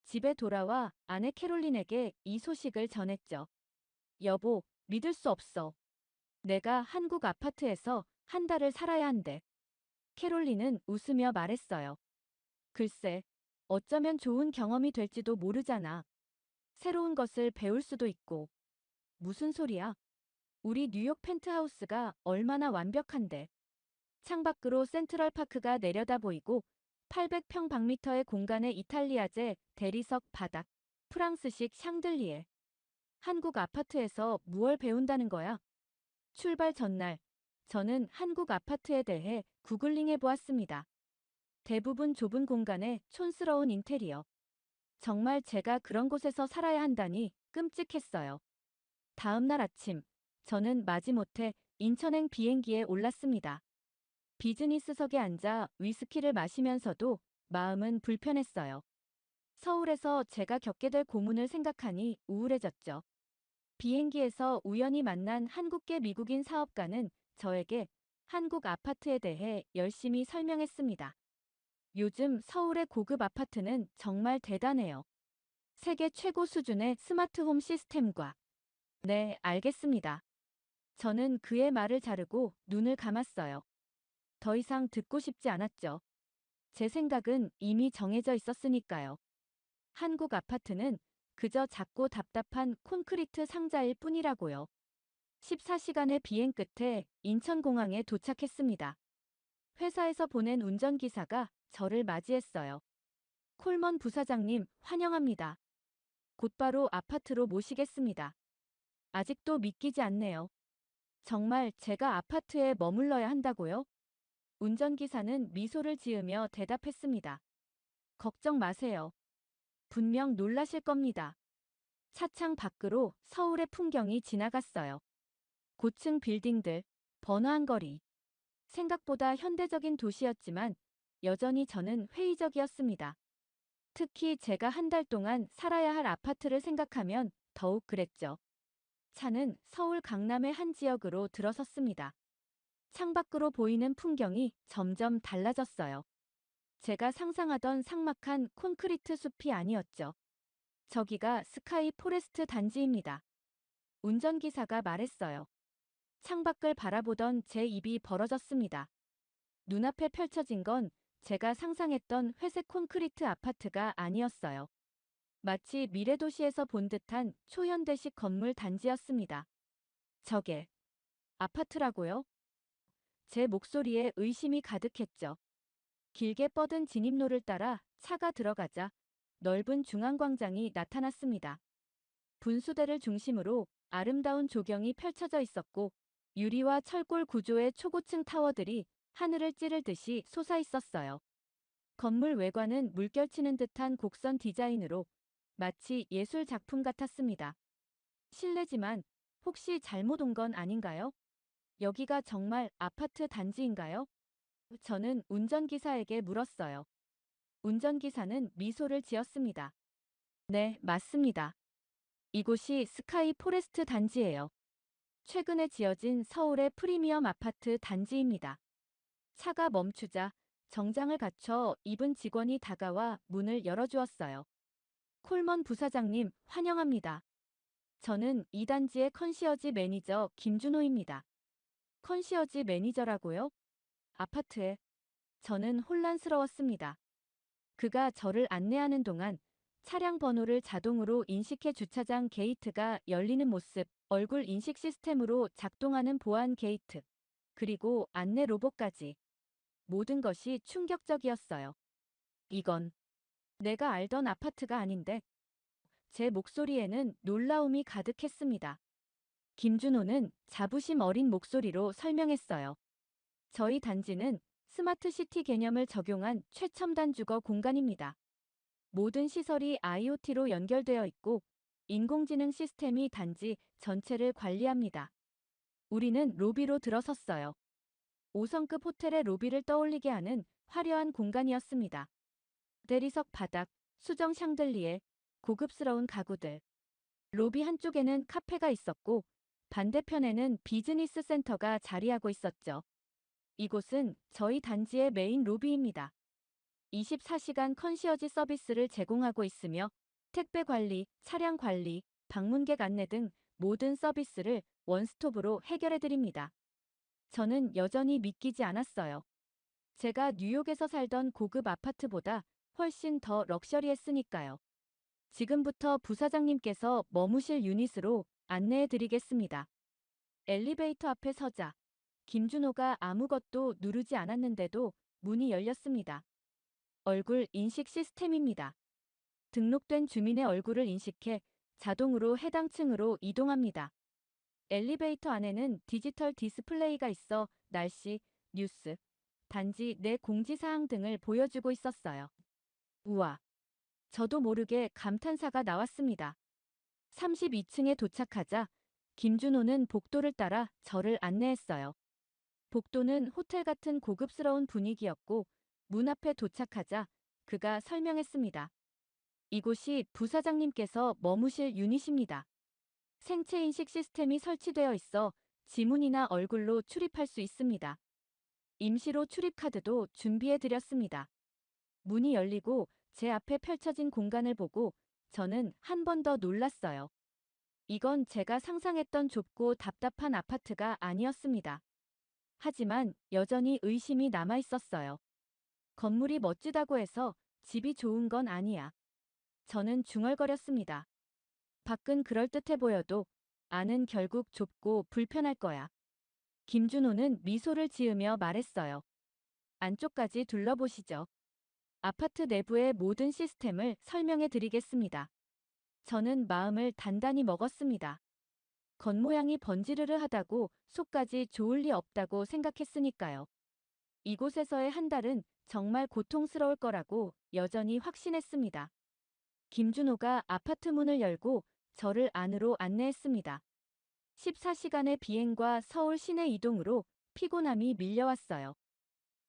S2: 집에 돌아와 아내 캐롤린에게 이 소식을 전했죠. 여보, 믿을 수 없어. 내가 한국 아파트에서 한 달을 살아야 한대. 캐롤린은 웃으며 말했어요. 글쎄, 어쩌면 좋은 경험이 될지도 모르잖아. 새로운 것을 배울 수도 있고. 무슨 소리야? 우리 뉴욕 펜트하우스가 얼마나 완벽한데. 창밖으로 센트럴파크가 내려다 보이고 800평방미터의 공간의 이탈리아제 대리석 바닥, 프랑스식 샹들리에. 한국 아파트에서 무얼 배운다는 거야? 출발 전날, 저는 한국 아파트에 대해 구글링해 보았습니다. 대부분 좁은 공간에 촌스러운 인테리어. 정말 제가 그런 곳에서 살아야 한다니 끔찍했어요. 다음 날 아침, 저는 마지못해 인천행 비행기에 올랐습니다. 비즈니스석에 앉아 위스키를 마시면서도 마음은 불편했어요. 서울에서 제가 겪게 될 고문을 생각하니 우울해졌죠. 비행기에서 우연히 만난 한국계 미국인 사업가는 저에게 한국 아파트에 대해 열심히 설명했습니다. 요즘 서울의 고급 아파트는 정말 대단해요. 세계 최고 수준의 스마트홈 시스템과. 네, 알겠습니다. 저는 그의 말을 자르고 눈을 감았어요. 더 이상 듣고 싶지 않았죠. 제 생각은 이미 정해져 있었으니까요. 한국 아파트는 그저 작고 답답한 콘크리트 상자일 뿐이라고요. 14시간의 비행 끝에 인천공항에 도착했습니다. 회사에서 보낸 운전기사가 저를 맞이했어요. 콜먼 부사장님, 환영합니다. 곧바로 아파트로 모시겠습니다. 아직도 믿기지 않네요. 정말 제가 아파트에 머물러야 한다고요? 운전기사는 미소를 지으며 대답했습니다. 걱정 마세요. 분명 놀라실 겁니다. 차창 밖으로 서울의 풍경이 지나갔어요. 고층 빌딩들, 번화한 거리. 생각보다 현대적인 도시였지만 여전히 저는 회의적이었습니다. 특히 제가 한 달 동안 살아야 할 아파트를 생각하면 더욱 그랬죠. 차는 서울 강남의 한 지역으로 들어섰습니다. 창밖으로 보이는 풍경이 점점 달라졌어요. 제가 상상하던 삭막한 콘크리트 숲이 아니었죠. 저기가 스카이 포레스트 단지입니다. 운전기사가 말했어요. 창밖을 바라보던 제 입이 벌어졌습니다. 눈앞에 펼쳐진 건 제가 상상했던 회색 콘크리트 아파트가 아니었어요. 마치 미래도시에서 본 듯한 초현대식 건물 단지였습니다. 저게 아파트라고요? 제 목소리에 의심이 가득했죠. 길게 뻗은 진입로를 따라 차가 들어가자 넓은 중앙광장이 나타났습니다. 분수대를 중심으로 아름다운 조경이 펼쳐져 있었고 유리와 철골 구조의 초고층 타워들이 하늘을 찌르듯이 솟아 있었어요. 건물 외관은 물결치는 듯한 곡선 디자인으로 마치 예술 작품 같았습니다. 실례지만 혹시 잘못 온 건 아닌가요? 여기가 정말 아파트 단지인가요? 저는 운전기사에게 물었어요. 운전기사는 미소를 지었습니다. 네, 맞습니다. 이곳이 스카이 포레스트 단지예요. 최근에 지어진 서울의 프리미엄 아파트 단지입니다. 차가 멈추자 정장을 갖춰 입은 직원이 다가와 문을 열어주었어요. 콜먼 부사장님, 환영합니다. 저는 이 단지의 컨시어지 매니저 김준호입니다. 컨시어지 매니저라고요? 아파트에. 저는 혼란스러웠습니다. 그가 저를 안내하는 동안 차량 번호를 자동으로 인식해 주차장 게이트가 열리는 모습, 얼굴 인식 시스템으로 작동하는 보안 게이트, 그리고 안내 로봇까지. 모든 것이 충격적이었어요. 이건 내가 알던 아파트가 아닌데. 제 목소리에는 놀라움이 가득했습니다. 김준호는 자부심 어린 목소리로 설명했어요. 저희 단지는 스마트 시티 개념을 적용한 최첨단 주거 공간입니다. 모든 시설이 IoT로 연결되어 있고 인공지능 시스템이 단지 전체를 관리합니다. 우리는 로비로 들어섰어요. 5성급 호텔의 로비를 떠올리게 하는 화려한 공간이었습니다. 대리석 바닥, 수정 샹들리에, 고급스러운 가구들. 로비 한쪽에는 카페가 있었고 반대편에는 비즈니스 센터가 자리하고 있었죠. 이곳은 저희 단지의 메인 로비입니다. 24시간 컨시어지 서비스를 제공하고 있으며 택배 관리, 차량 관리, 방문객 안내 등 모든 서비스를 원스톱으로 해결해 드립니다. 저는 여전히 믿기지 않았어요. 제가 뉴욕에서 살던 고급 아파트보다 훨씬 더 럭셔리했으니까요. 지금부터 부사장님께서 머무실 유닛으로 안내해 드리겠습니다. 엘리베이터 앞에 서자 김준호가 아무것도 누르지 않았는데도 문이 열렸습니다. 얼굴 인식 시스템입니다. 등록된 주민의 얼굴을 인식해 자동으로 해당 층으로 이동합니다. 엘리베이터 안에는 디지털 디스플레이가 있어 날씨, 뉴스, 단지 내 공지사항 등을 보여주고 있었어요. 우와! 저도 모르게 감탄사가 나왔습니다. 32층에 도착하자 김준호는 복도를 따라 저를 안내했어요. 복도는 호텔 같은 고급스러운 분위기였고 문 앞에 도착하자 그가 설명했습니다. 이곳이 부사장님께서 머무실 유닛입니다. 생체 인식 시스템이 설치되어 있어 지문이나 얼굴로 출입할 수 있습니다. 임시로 출입 카드도 준비해 드렸습니다. 문이 열리고 제 앞에 펼쳐진 공간을 보고 저는 한 번 더 놀랐어요. 이건 제가 상상했던 좁고 답답한 아파트가 아니었습니다. 하지만 여전히 의심이 남아 있었어요. 건물이 멋지다고 해서 집이 좋은 건 아니야. 저는 중얼거렸습니다. 밖은 그럴듯해 보여도 안은 결국 좁고 불편할 거야. 김준호는 미소를 지으며 말했어요. 안쪽까지 둘러보시죠. 아파트 내부의 모든 시스템을 설명해 드리겠습니다. 저는 마음을 단단히 먹었습니다. 겉모양이 번지르르하다고 속까지 좋을 리 없다고 생각했으니까요. 이곳에서의 한 달은 정말 고통스러울 거라고 여전히 확신했습니다. 김준호가 아파트 문을 열고 저를 안으로 안내했습니다. 14시간의 비행과 서울 시내 이동으로 피곤함이 밀려왔어요.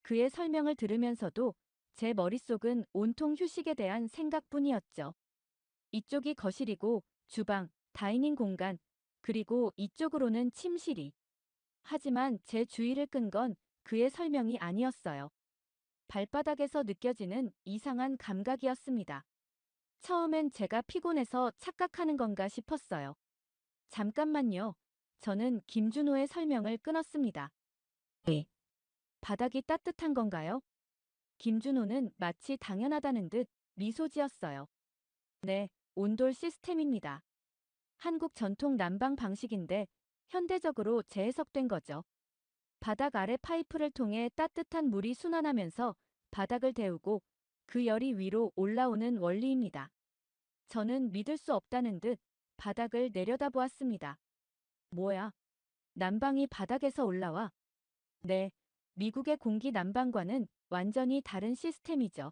S2: 그의 설명을 들으면서도 제 머릿속은 온통 휴식에 대한 생각뿐이었죠. 이쪽이 거실이고 주방, 다이닝 공간, 그리고 이쪽으로는 침실이. 하지만 제 주의를 끈 건 그의 설명이 아니었어요. 발바닥에서 느껴지는 이상한 감각이었습니다. 처음엔 제가 피곤해서 착각하는 건가 싶었어요. 잠깐만요. 저는 김준호의 설명을 끊었습니다. 네. 바닥이 따뜻한 건가요? 김준호는 마치 당연하다는 듯 미소 지었어요. 네, 온돌 시스템입니다. 한국 전통 난방 방식인데 현대적으로 재해석된 거죠. 바닥 아래 파이프를 통해 따뜻한 물이 순환하면서 바닥을 데우고 그 열이 위로 올라오는 원리입니다. 저는 믿을 수 없다는 듯 바닥을 내려다보았습니다. 뭐야? 난방이 바닥에서 올라와? 네, 미국의 공기 난방과는 완전히 다른 시스템이죠.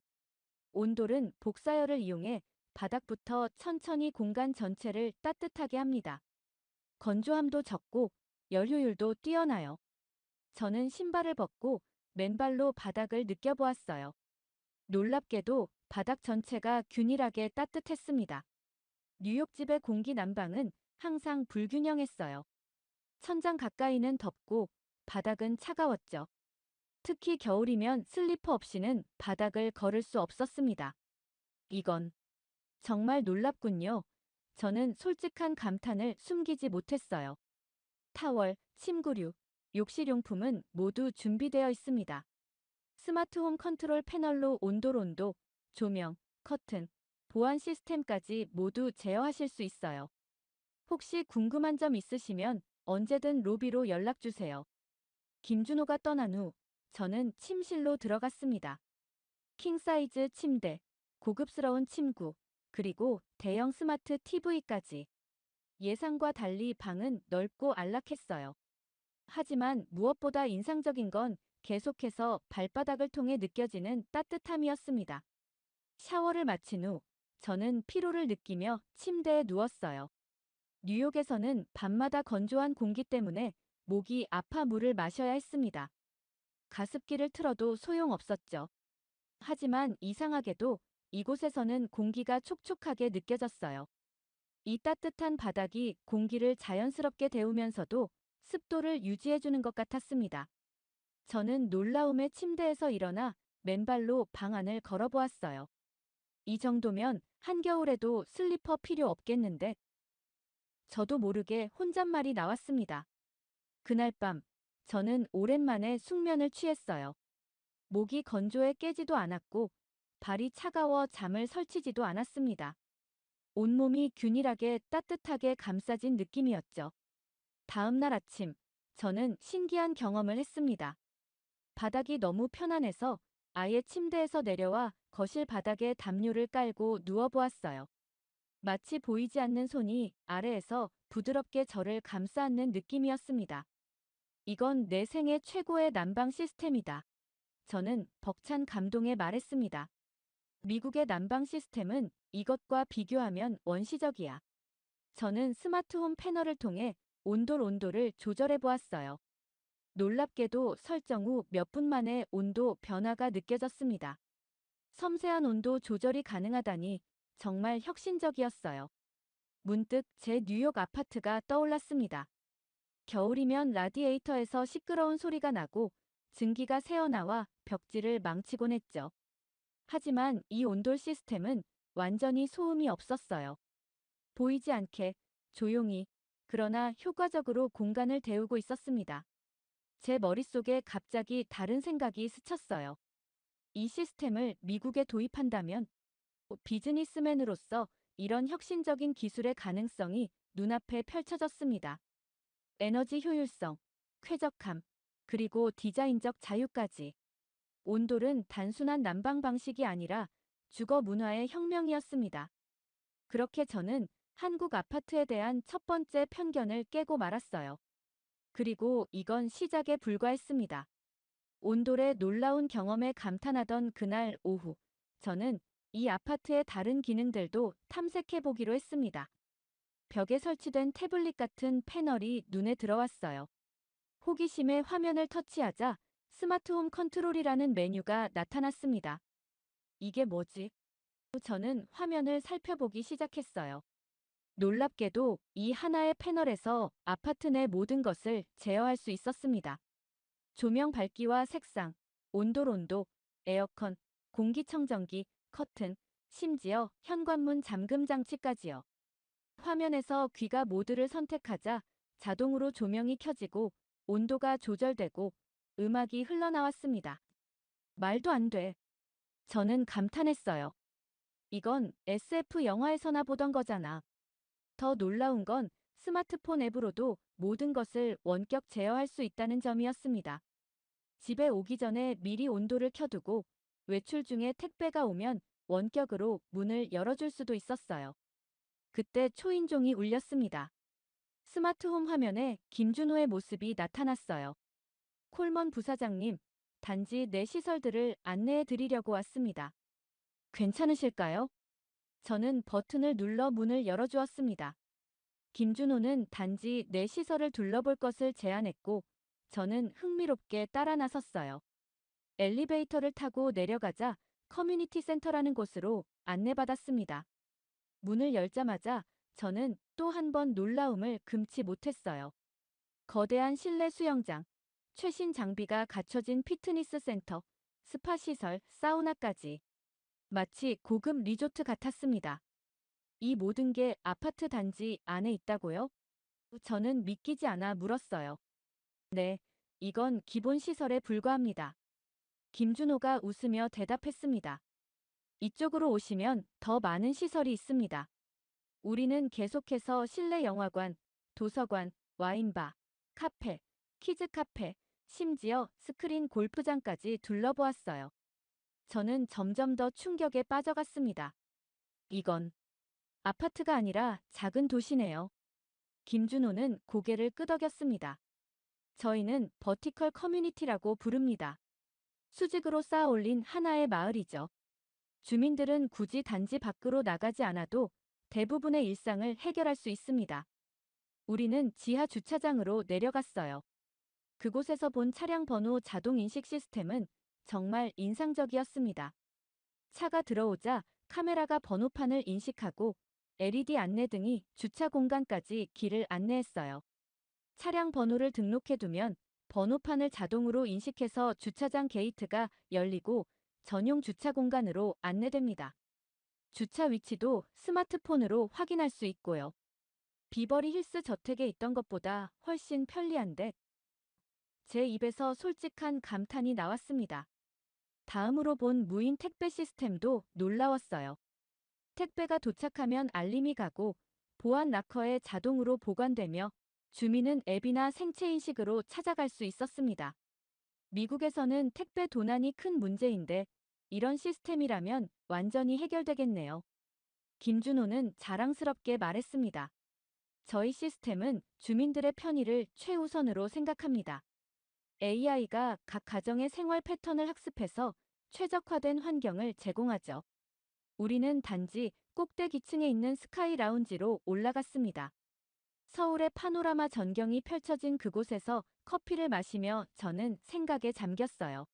S2: 온돌은 복사열을 이용해 바닥부터 천천히 공간 전체를 따뜻하게 합니다. 건조함도 적고 열 효율도 뛰어나요. 저는 신발을 벗고 맨발로 바닥을 느껴보았어요. 놀랍게도 바닥 전체가 균일하게 따뜻했습니다. 뉴욕집의 공기 난방은 항상 불균형했어요. 천장 가까이는 덥고 바닥은 차가웠죠. 특히 겨울이면 슬리퍼 없이는 바닥을 걸을 수 없었습니다. 이건 정말 놀랍군요. 저는 솔직한 감탄을 숨기지 못했어요. 타월, 침구류, 욕실용품은 모두 준비되어 있습니다. 스마트홈 컨트롤 패널로 온도, 조명, 커튼, 보안 시스템까지 모두 제어하실 수 있어요. 혹시 궁금한 점 있으시면 언제든 로비로 연락 주세요. 김준호가 떠난 후 저는 침실로 들어갔습니다. 킹사이즈 침대, 고급스러운 침구, 그리고 대형 스마트 TV까지. 예상과 달리 방은 넓고 안락했어요. 하지만 무엇보다 인상적인 건 계속해서 발바닥을 통해 느껴지는 따뜻함이었습니다. 샤워를 마친 후 저는 피로를 느끼며 침대에 누웠어요. 뉴욕에서는 밤마다 건조한 공기 때문에 목이 아파 물을 마셔야 했습니다. 가습기를 틀어도 소용없었죠. 하지만 이상하게도 이곳에서는 공기가 촉촉하게 느껴졌어요. 이 따뜻한 바닥이 공기를 자연스럽게 데우면서도 습도를 유지해주는 것 같았습니다. 저는 놀라움에 침대에서 일어나 맨발로 방 안을 걸어보았어요. 이 정도면 한겨울에도 슬리퍼 필요 없겠는데? 저도 모르게 혼잣말이 나왔습니다. 그날 밤, 저는 오랜만에 숙면을 취했어요. 목이 건조해 깨지도 않았고, 발이 차가워 잠을 설치지도 않았습니다. 온몸이 균일하게 따뜻하게 감싸진 느낌이었죠. 다음 날 아침, 저는 신기한 경험을 했습니다. 바닥이 너무 편안해서 아예 침대에서 내려와 거실 바닥에 담요를 깔고 누워보았어요. 마치 보이지 않는 손이 아래에서 부드럽게 저를 감싸 안는 느낌이었습니다. 이건 내 생애 최고의 난방 시스템이다. 저는 벅찬 감동에 말했습니다. 미국의 난방 시스템은 이것과 비교하면 원시적이야. 저는 스마트홈 패널을 통해 온도를 조절해 보았어요. 놀랍게도 설정 후 몇 분 만에 온도 변화가 느껴졌습니다. 섬세한 온도 조절이 가능하다니 정말 혁신적이었어요. 문득 제 뉴욕 아파트가 떠올랐습니다. 겨울이면 라디에이터에서 시끄러운 소리가 나고 증기가 새어나와 벽지를 망치곤 했죠. 하지만 이 온돌 시스템은 완전히 소음이 없었어요. 보이지 않게 조용히 그러나 효과적으로 공간을 데우고 있었습니다. 제 머릿속에 갑자기 다른 생각이 스쳤어요. 이 시스템을 미국에 도입한다면 비즈니스맨으로서 이런 혁신적인 기술의 가능성이 눈앞에 펼쳐졌습니다. 에너지 효율성, 쾌적함, 그리고 디자인적 자유까지. 온돌은 단순한 난방 방식이 아니라 주거 문화의 혁명이었습니다. 그렇게 저는 한국 아파트에 대한 첫 번째 편견을 깨고 말았어요. 그리고 이건 시작에 불과했습니다. 온돌의 놀라운 경험에 감탄하던 그날 오후, 저는 이 아파트의 다른 기능들도 탐색해 보기로 했습니다. 벽에 설치된 태블릿 같은 패널이 눈에 들어왔어요. 호기심에 화면을 터치하자 스마트홈 컨트롤이라는 메뉴가 나타났습니다. 이게 뭐지? 저는 화면을 살펴보기 시작했어요. 놀랍게도 이 하나의 패널에서 아파트 내 모든 것을 제어할 수 있었습니다. 조명 밝기와 색상, 온도, 에어컨, 공기청정기, 커튼, 심지어 현관문 잠금 장치까지요. 화면에서 귀가 모드를 선택하자 자동으로 조명이 켜지고 온도가 조절되고 음악이 흘러나왔습니다. 말도 안 돼. 저는 감탄했어요. 이건 SF 영화에서나 보던 거잖아. 더 놀라운 건 스마트폰 앱으로도 모든 것을 원격 제어할 수 있다는 점이었습니다. 집에 오기 전에 미리 온도를 켜두고 외출 중에 택배가 오면 원격으로 문을 열어줄 수도 있었어요. 그때 초인종이 울렸습니다. 스마트홈 화면에 김준호의 모습이 나타났어요. 콜먼 부사장님, 단지 내 시설들을 안내해 드리려고 왔습니다. 괜찮으실까요? 저는 버튼을 눌러 문을 열어주었습니다. 김준호는 단지 내 시설을 둘러볼 것을 제안했고, 저는 흥미롭게 따라 나섰어요. 엘리베이터를 타고 내려가자 커뮤니티 센터라는 곳으로 안내받았습니다. 문을 열자마자 저는 또 한 번 놀라움을 금치 못했어요. 거대한 실내 수영장, 최신 장비가 갖춰진 피트니스 센터, 스파 시설, 사우나까지. 마치 고급 리조트 같았습니다. 이 모든 게 아파트 단지 안에 있다고요? 저는 믿기지 않아 물었어요. 네, 이건 기본 시설에 불과합니다. 김준호가 웃으며 대답했습니다. 이쪽으로 오시면 더 많은 시설이 있습니다. 우리는 계속해서 실내 영화관, 도서관, 와인바, 카페, 키즈 카페, 심지어 스크린 골프장까지 둘러보았어요. 저는 점점 더 충격에 빠져갔습니다. 이건 아파트가 아니라 작은 도시네요. 김준호는 고개를 끄덕였습니다. 저희는 버티컬 커뮤니티라고 부릅니다. 수직으로 쌓아 올린 하나의 마을이죠. 주민들은 굳이 단지 밖으로 나가지 않아도 대부분의 일상을 해결할 수 있습니다. 우리는 지하 주차장으로 내려갔어요. 그곳에서 본 차량 번호 자동 인식 시스템은 정말 인상적이었습니다. 차가 들어오자 카메라가 번호판을 인식하고 LED 안내등이 주차 공간까지 길을 안내했어요. 차량 번호를 등록해두면 번호판을 자동으로 인식해서 주차장 게이트가 열리고 전용 주차 공간으로 안내됩니다. 주차 위치도 스마트폰으로 확인할 수 있고요. 비버리 힐스 저택에 있던 것보다 훨씬 편리한데 제 입에서 솔직한 감탄이 나왔습니다. 다음으로 본 무인 택배 시스템도 놀라웠어요. 택배가 도착하면 알림이 가고 보안 락커에 자동으로 보관되며 주민은 앱이나 생체 인식으로 찾아갈 수 있었습니다. 미국에서는 택배 도난이 큰 문제인데 이런 시스템이라면 완전히 해결되겠네요. 김준호는 자랑스럽게 말했습니다. 저희 시스템은 주민들의 편의를 최우선으로 생각합니다. AI가 각 가정의 생활 패턴을 학습해서 최적화된 환경을 제공하죠. 우리는 단지 꼭대기층에 있는 스카이 라운지로 올라갔습니다. 서울의 파노라마 전경이 펼쳐진 그곳에서 커피를 마시며 저는 생각에 잠겼어요.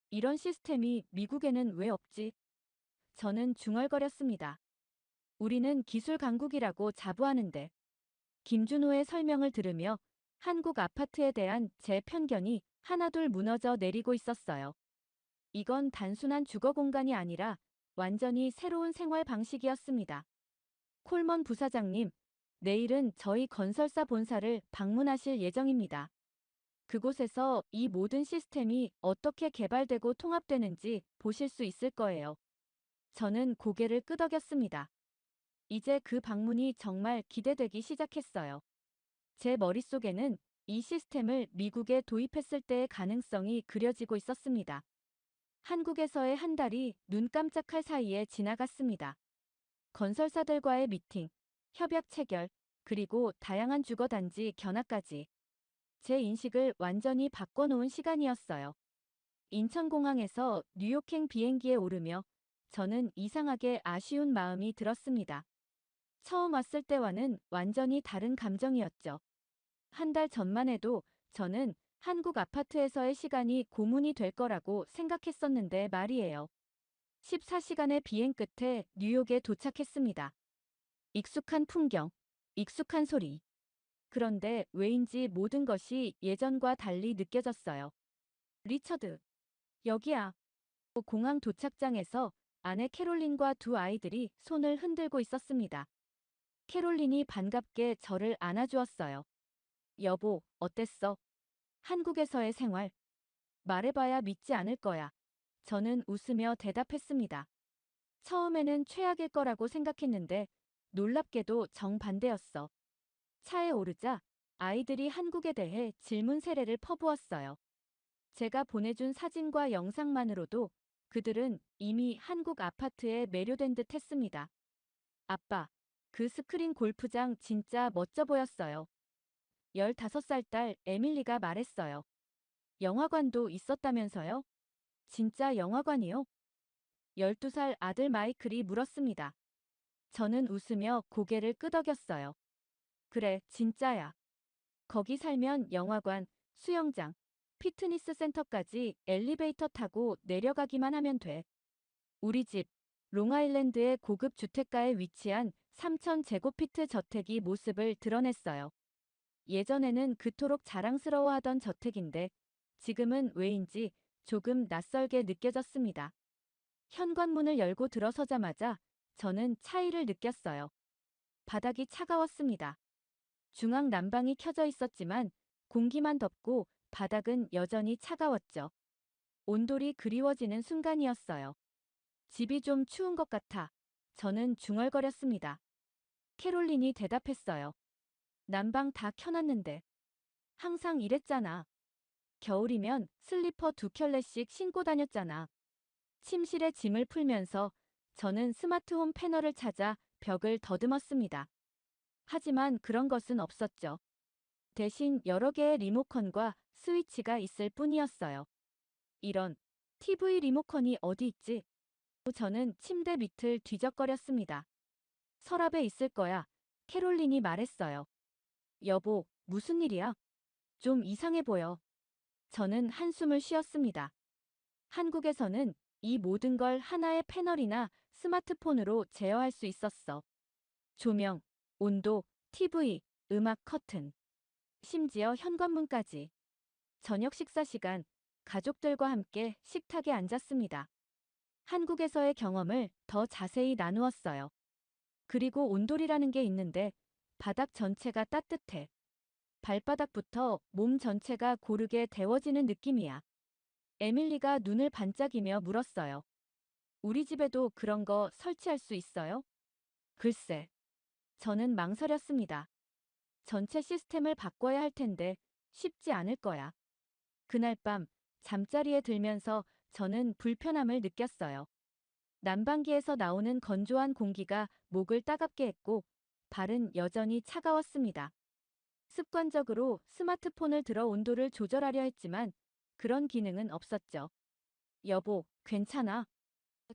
S2: 이런 시스템이 미국에는 왜 없지? 저는 중얼거렸습니다. 우리는 기술 강국이라고 자부하는데. 김준호의 설명을 들으며 한국 아파트에 대한 제 편견이 하나둘 무너져 내리고 있었어요. 이건 단순한 주거 공간이 아니라 완전히 새로운 생활 방식이었습니다. 콜먼 부사장님, 내일은 저희 건설사 본사를 방문하실 예정입니다. 그곳에서 이 모든 시스템이 어떻게 개발되고 통합되는지 보실 수 있을 거예요. 저는 고개를 끄덕였습니다. 이제 그 방문이 정말 기대되기 시작했어요. 제 머릿속에는 이 시스템을 미국에 도입했을 때의 가능성이 그려지고 있었습니다. 한국에서의 한 달이 눈 깜짝할 사이에 지나갔습니다. 건설사들과의 미팅, 협약 체결, 그리고 다양한 주거단지 견학까지 제 인식을 완전히 바꿔놓은 시간이었어요. 인천공항에서 뉴욕행 비행기에 오르며 저는 이상하게 아쉬운 마음이 들었습니다. 처음 왔을 때와는 완전히 다른 감정이었죠. 한 달 전만 해도 저는 한국 아파트에서의 시간이 고문이 될 거라고 생각했었는데 말이에요. 14시간의 비행 끝에 뉴욕에 도착했습니다. 익숙한 풍경, 익숙한 소리. 그런데 왜인지 모든 것이 예전과 달리 느껴졌어요. 리처드, 여기야. 공항 도착장에서 아내 캐롤린과 두 아이들이 손을 흔들고 있었습니다. 캐롤린이 반갑게 저를 안아주었어요. 여보, 어땠어? 한국에서의 생활. 말해봐야 믿지 않을 거야. 저는 웃으며 대답했습니다. 처음에는 최악일 거라고 생각했는데 놀랍게도 정반대였어. 차에 오르자 아이들이 한국에 대해 질문 세례를 퍼부었어요. 제가 보내준 사진과 영상만으로도 그들은 이미 한국 아파트에 매료된 듯 했습니다. 아빠, 그 스크린 골프장 진짜 멋져 보였어요. 15살 딸 에밀리가 말했어요. 영화관도 있었다면서요? 진짜 영화관이요? 12살 아들 마이클이 물었습니다. 저는 웃으며 고개를 끄덕였어요. 그래, 진짜야. 거기 살면 영화관, 수영장, 피트니스 센터까지 엘리베이터 타고 내려가기만 하면 돼. 우리 집, 롱아일랜드의 고급 주택가에 위치한 3,000제곱피트 저택이 모습을 드러냈어요. 예전에는 그토록 자랑스러워하던 저택인데 지금은 왜인지 조금 낯설게 느껴졌습니다. 현관문을 열고 들어서자마자 저는 차이를 느꼈어요. 바닥이 차가웠습니다. 중앙 난방이 켜져 있었지만 공기만 덥고 바닥은 여전히 차가웠죠. 온돌이 그리워지는 순간이었어요. 집이 좀 추운 것 같아. 저는 중얼거렸습니다. 캐롤린이 대답했어요. 난방 다 켜놨는데. 항상 이랬잖아. 겨울이면 슬리퍼 2켤레씩 신고 다녔잖아. 침실에 짐을 풀면서 저는 스마트홈 패널을 찾아 벽을 더듬었습니다. 하지만 그런 것은 없었죠. 대신 여러 개의 리모컨과 스위치가 있을 뿐이었어요. 이런 TV 리모컨이 어디 있지? 저는 침대 밑을 뒤적거렸습니다. 서랍에 있을 거야. 캐롤린이 말했어요. 여보, 무슨 일이야? 좀 이상해 보여. 저는 한숨을 쉬었습니다. 한국에서는 이 모든 걸 하나의 패널이나 스마트폰으로 제어할 수 있었어. 조명, 온도, TV, 음악 커튼, 심지어 현관문까지. 저녁 식사 시간, 가족들과 함께 식탁에 앉았습니다. 한국에서의 경험을 더 자세히 나누었어요. 그리고 온돌이라는 게 있는데 바닥 전체가 따뜻해. 발바닥부터 몸 전체가 고르게 데워지는 느낌이야. 에밀리가 눈을 반짝이며 물었어요. 우리 집에도 그런 거 설치할 수 있어요? 글쎄. 저는 망설였습니다. 전체 시스템을 바꿔야 할 텐데 쉽지 않을 거야. 그날 밤 잠자리에 들면서 저는 불편함을 느꼈어요. 난방기에서 나오는 건조한 공기가 목을 따갑게 했고 발은 여전히 차가웠습니다. 습관적으로 스마트폰을 들어 온도를 조절하려 했지만 그런 기능은 없었죠. 여보, 괜찮아?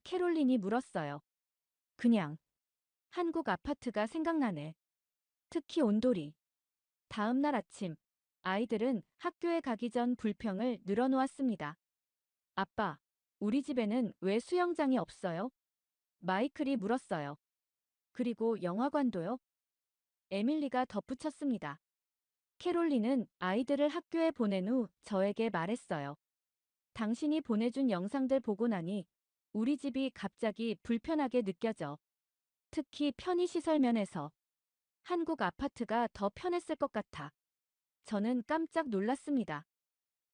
S2: 캐롤린이 물었어요. 그냥. 한국 아파트가 생각나네. 특히 온돌이. 다음 날 아침, 아이들은 학교에 가기 전 불평을 늘어놓았습니다. 아빠, 우리 집에는 왜 수영장이 없어요? 마이클이 물었어요. 그리고 영화관도요? 에밀리가 덧붙였습니다. 캐롤린은 아이들을 학교에 보낸 후 저에게 말했어요. 당신이 보내준 영상들 보고 나니 우리 집이 갑자기 불편하게 느껴져. 특히 편의시설 면에서. 한국 아파트가 더 편했을 것 같아. 저는 깜짝 놀랐습니다.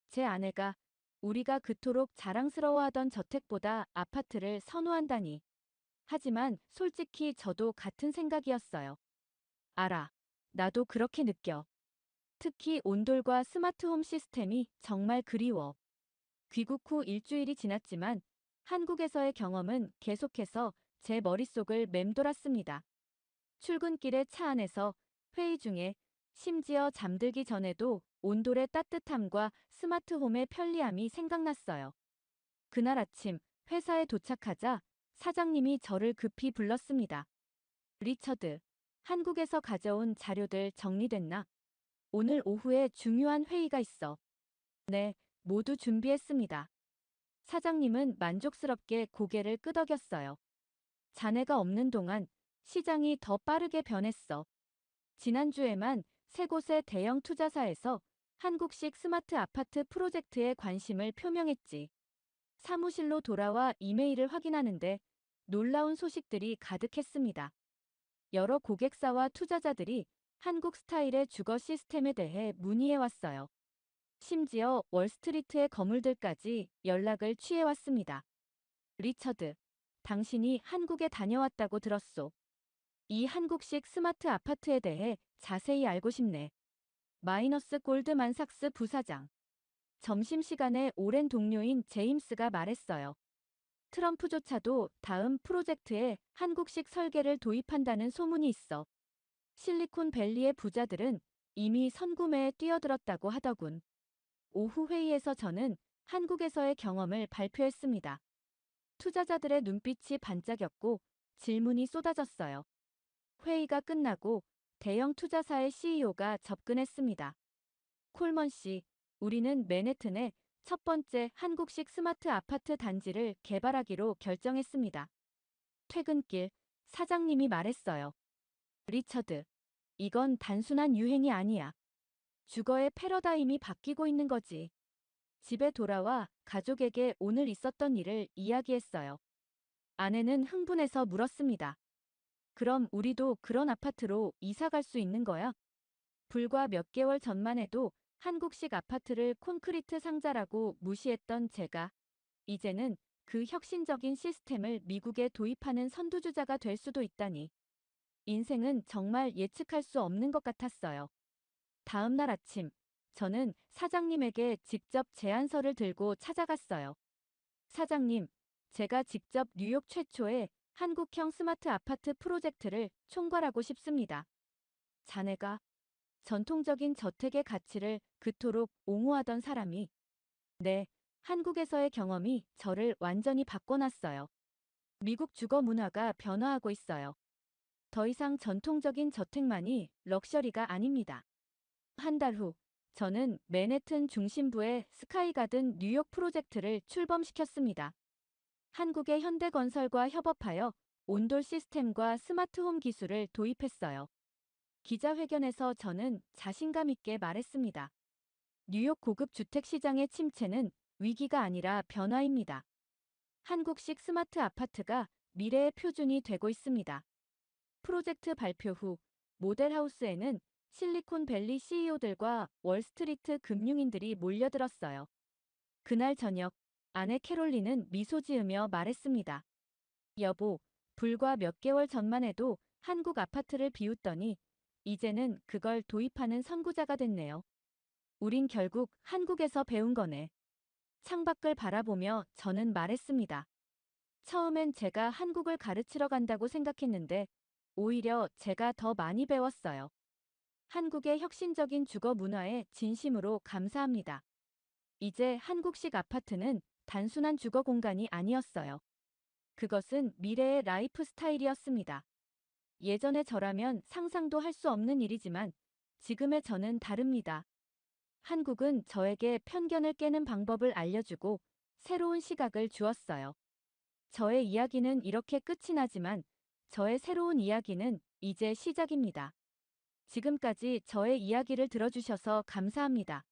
S2: 제 아내가 우리가 그토록 자랑스러워하던 저택보다 아파트를 선호한다니. 하지만 솔직히 저도 같은 생각이었어요. 알아. 나도 그렇게 느껴. 특히 온돌과 스마트홈 시스템이 정말 그리워. 귀국 후 일주일이 지났지만 한국에서의 경험은 계속해서 제 머릿속을 맴돌았습니다. 출근길에 차 안에서, 회의 중에, 심지어 잠들기 전에도 온돌의 따뜻함과 스마트홈의 편리함이 생각났어요. 그날 아침 회사에 도착하자 사장님이 저를 급히 불렀습니다. 리처드, 한국에서 가져온 자료들 정리됐나? 오늘 오후에 중요한 회의가 있어. 네, 모두 준비했습니다. 사장님은 만족스럽게 고개를 끄덕였어요. 자네가 없는 동안 시장이 더 빠르게 변했어. 지난주에만 3곳의 대형 투자사에서 한국식 스마트 아파트 프로젝트에 관심을 표명했지. 사무실로 돌아와 이메일을 확인하는데 놀라운 소식들이 가득했습니다. 여러 고객사와 투자자들이 한국 스타일의 주거 시스템에 대해 문의해왔어요. 심지어 월스트리트의 거물들까지 연락을 취해왔습니다. 리처드, 당신이 한국에 다녀왔다고 들었소. 이 한국식 스마트 아파트에 대해 자세히 알고 싶네. 마이너스 골드만삭스 부사장. 점심시간에 오랜 동료인 제임스가 말했어요. 트럼프조차도 다음 프로젝트에 한국식 설계를 도입한다는 소문이 있어. 실리콘밸리의 부자들은 이미 선구매에 뛰어들었다고 하더군. 오후 회의에서 저는 한국에서의 경험을 발표했습니다. 투자자들의 눈빛이 반짝였고 질문이 쏟아졌어요. 회의가 끝나고 대형 투자사의 CEO가 접근했습니다. 콜먼 씨, 우리는 맨해튼에 첫 번째 한국식 스마트 아파트 단지를 개발하기로 결정했습니다. 퇴근길, 사장님이 말했어요. 리처드, 이건 단순한 유행이 아니야. 주거의 패러다임이 바뀌고 있는 거지. 집에 돌아와 가족에게 오늘 있었던 일을 이야기했어요. 아내는 흥분해서 물었습니다. 그럼 우리도 그런 아파트로 이사 갈 수 있는 거야? 불과 몇 개월 전만 해도 한국식 아파트를 콘크리트 상자라고 무시했던 제가 이제는 그 혁신적인 시스템을 미국에 도입하는 선두주자가 될 수도 있다니. 인생은 정말 예측할 수 없는 것 같았어요. 다음 날 아침, 저는 사장님에게 직접 제안서를 들고 찾아갔어요. 사장님, 제가 직접 뉴욕 최초의 한국형 스마트 아파트 프로젝트를 총괄하고 싶습니다. 자네가 전통적인 저택의 가치를 그토록 옹호하던 사람이 네, 한국에서의 경험이 저를 완전히 바꿔놨어요. 미국 주거 문화가 변화하고 있어요. 더 이상 전통적인 저택만이 럭셔리가 아닙니다. 한 달 후, 저는 맨해튼 중심부의 스카이가든 뉴욕 프로젝트를 출범시켰습니다. 한국의 현대건설과 협업하여 온돌 시스템과 스마트홈 기술을 도입했어요. 기자회견에서 저는 자신감 있게 말했습니다. 뉴욕 고급 주택 시장의 침체는 위기가 아니라 변화입니다. 한국식 스마트 아파트가 미래의 표준이 되고 있습니다. 프로젝트 발표 후 모델하우스에는 실리콘밸리 CEO들과 월스트리트 금융인들이 몰려들었어요. 그날 저녁, 아내 캐롤린은 미소 지으며 말했습니다. 여보, 불과 몇 개월 전만 해도 한국 아파트를 비웃더니 이제는 그걸 도입하는 선구자가 됐네요. 우린 결국 한국에서 배운 거네. 창밖을 바라보며 저는 말했습니다. 처음엔 제가 한국을 가르치러 간다고 생각했는데 오히려 제가 더 많이 배웠어요. 한국의 혁신적인 주거 문화에 진심으로 감사합니다. 이제 한국식 아파트는 단순한 주거 공간이 아니었어요. 그것은 미래의 라이프 스타일이었습니다. 예전의 저라면 상상도 할 수 없는 일이지만 지금의 저는 다릅니다. 한국은 저에게 편견을 깨는 방법을 알려주고 새로운 시각을 주었어요. 저의 이야기는 이렇게 끝이 나지만 저의 새로운 이야기는 이제 시작입니다. 지금까지 저의 이야기를 들어주셔서 감사합니다.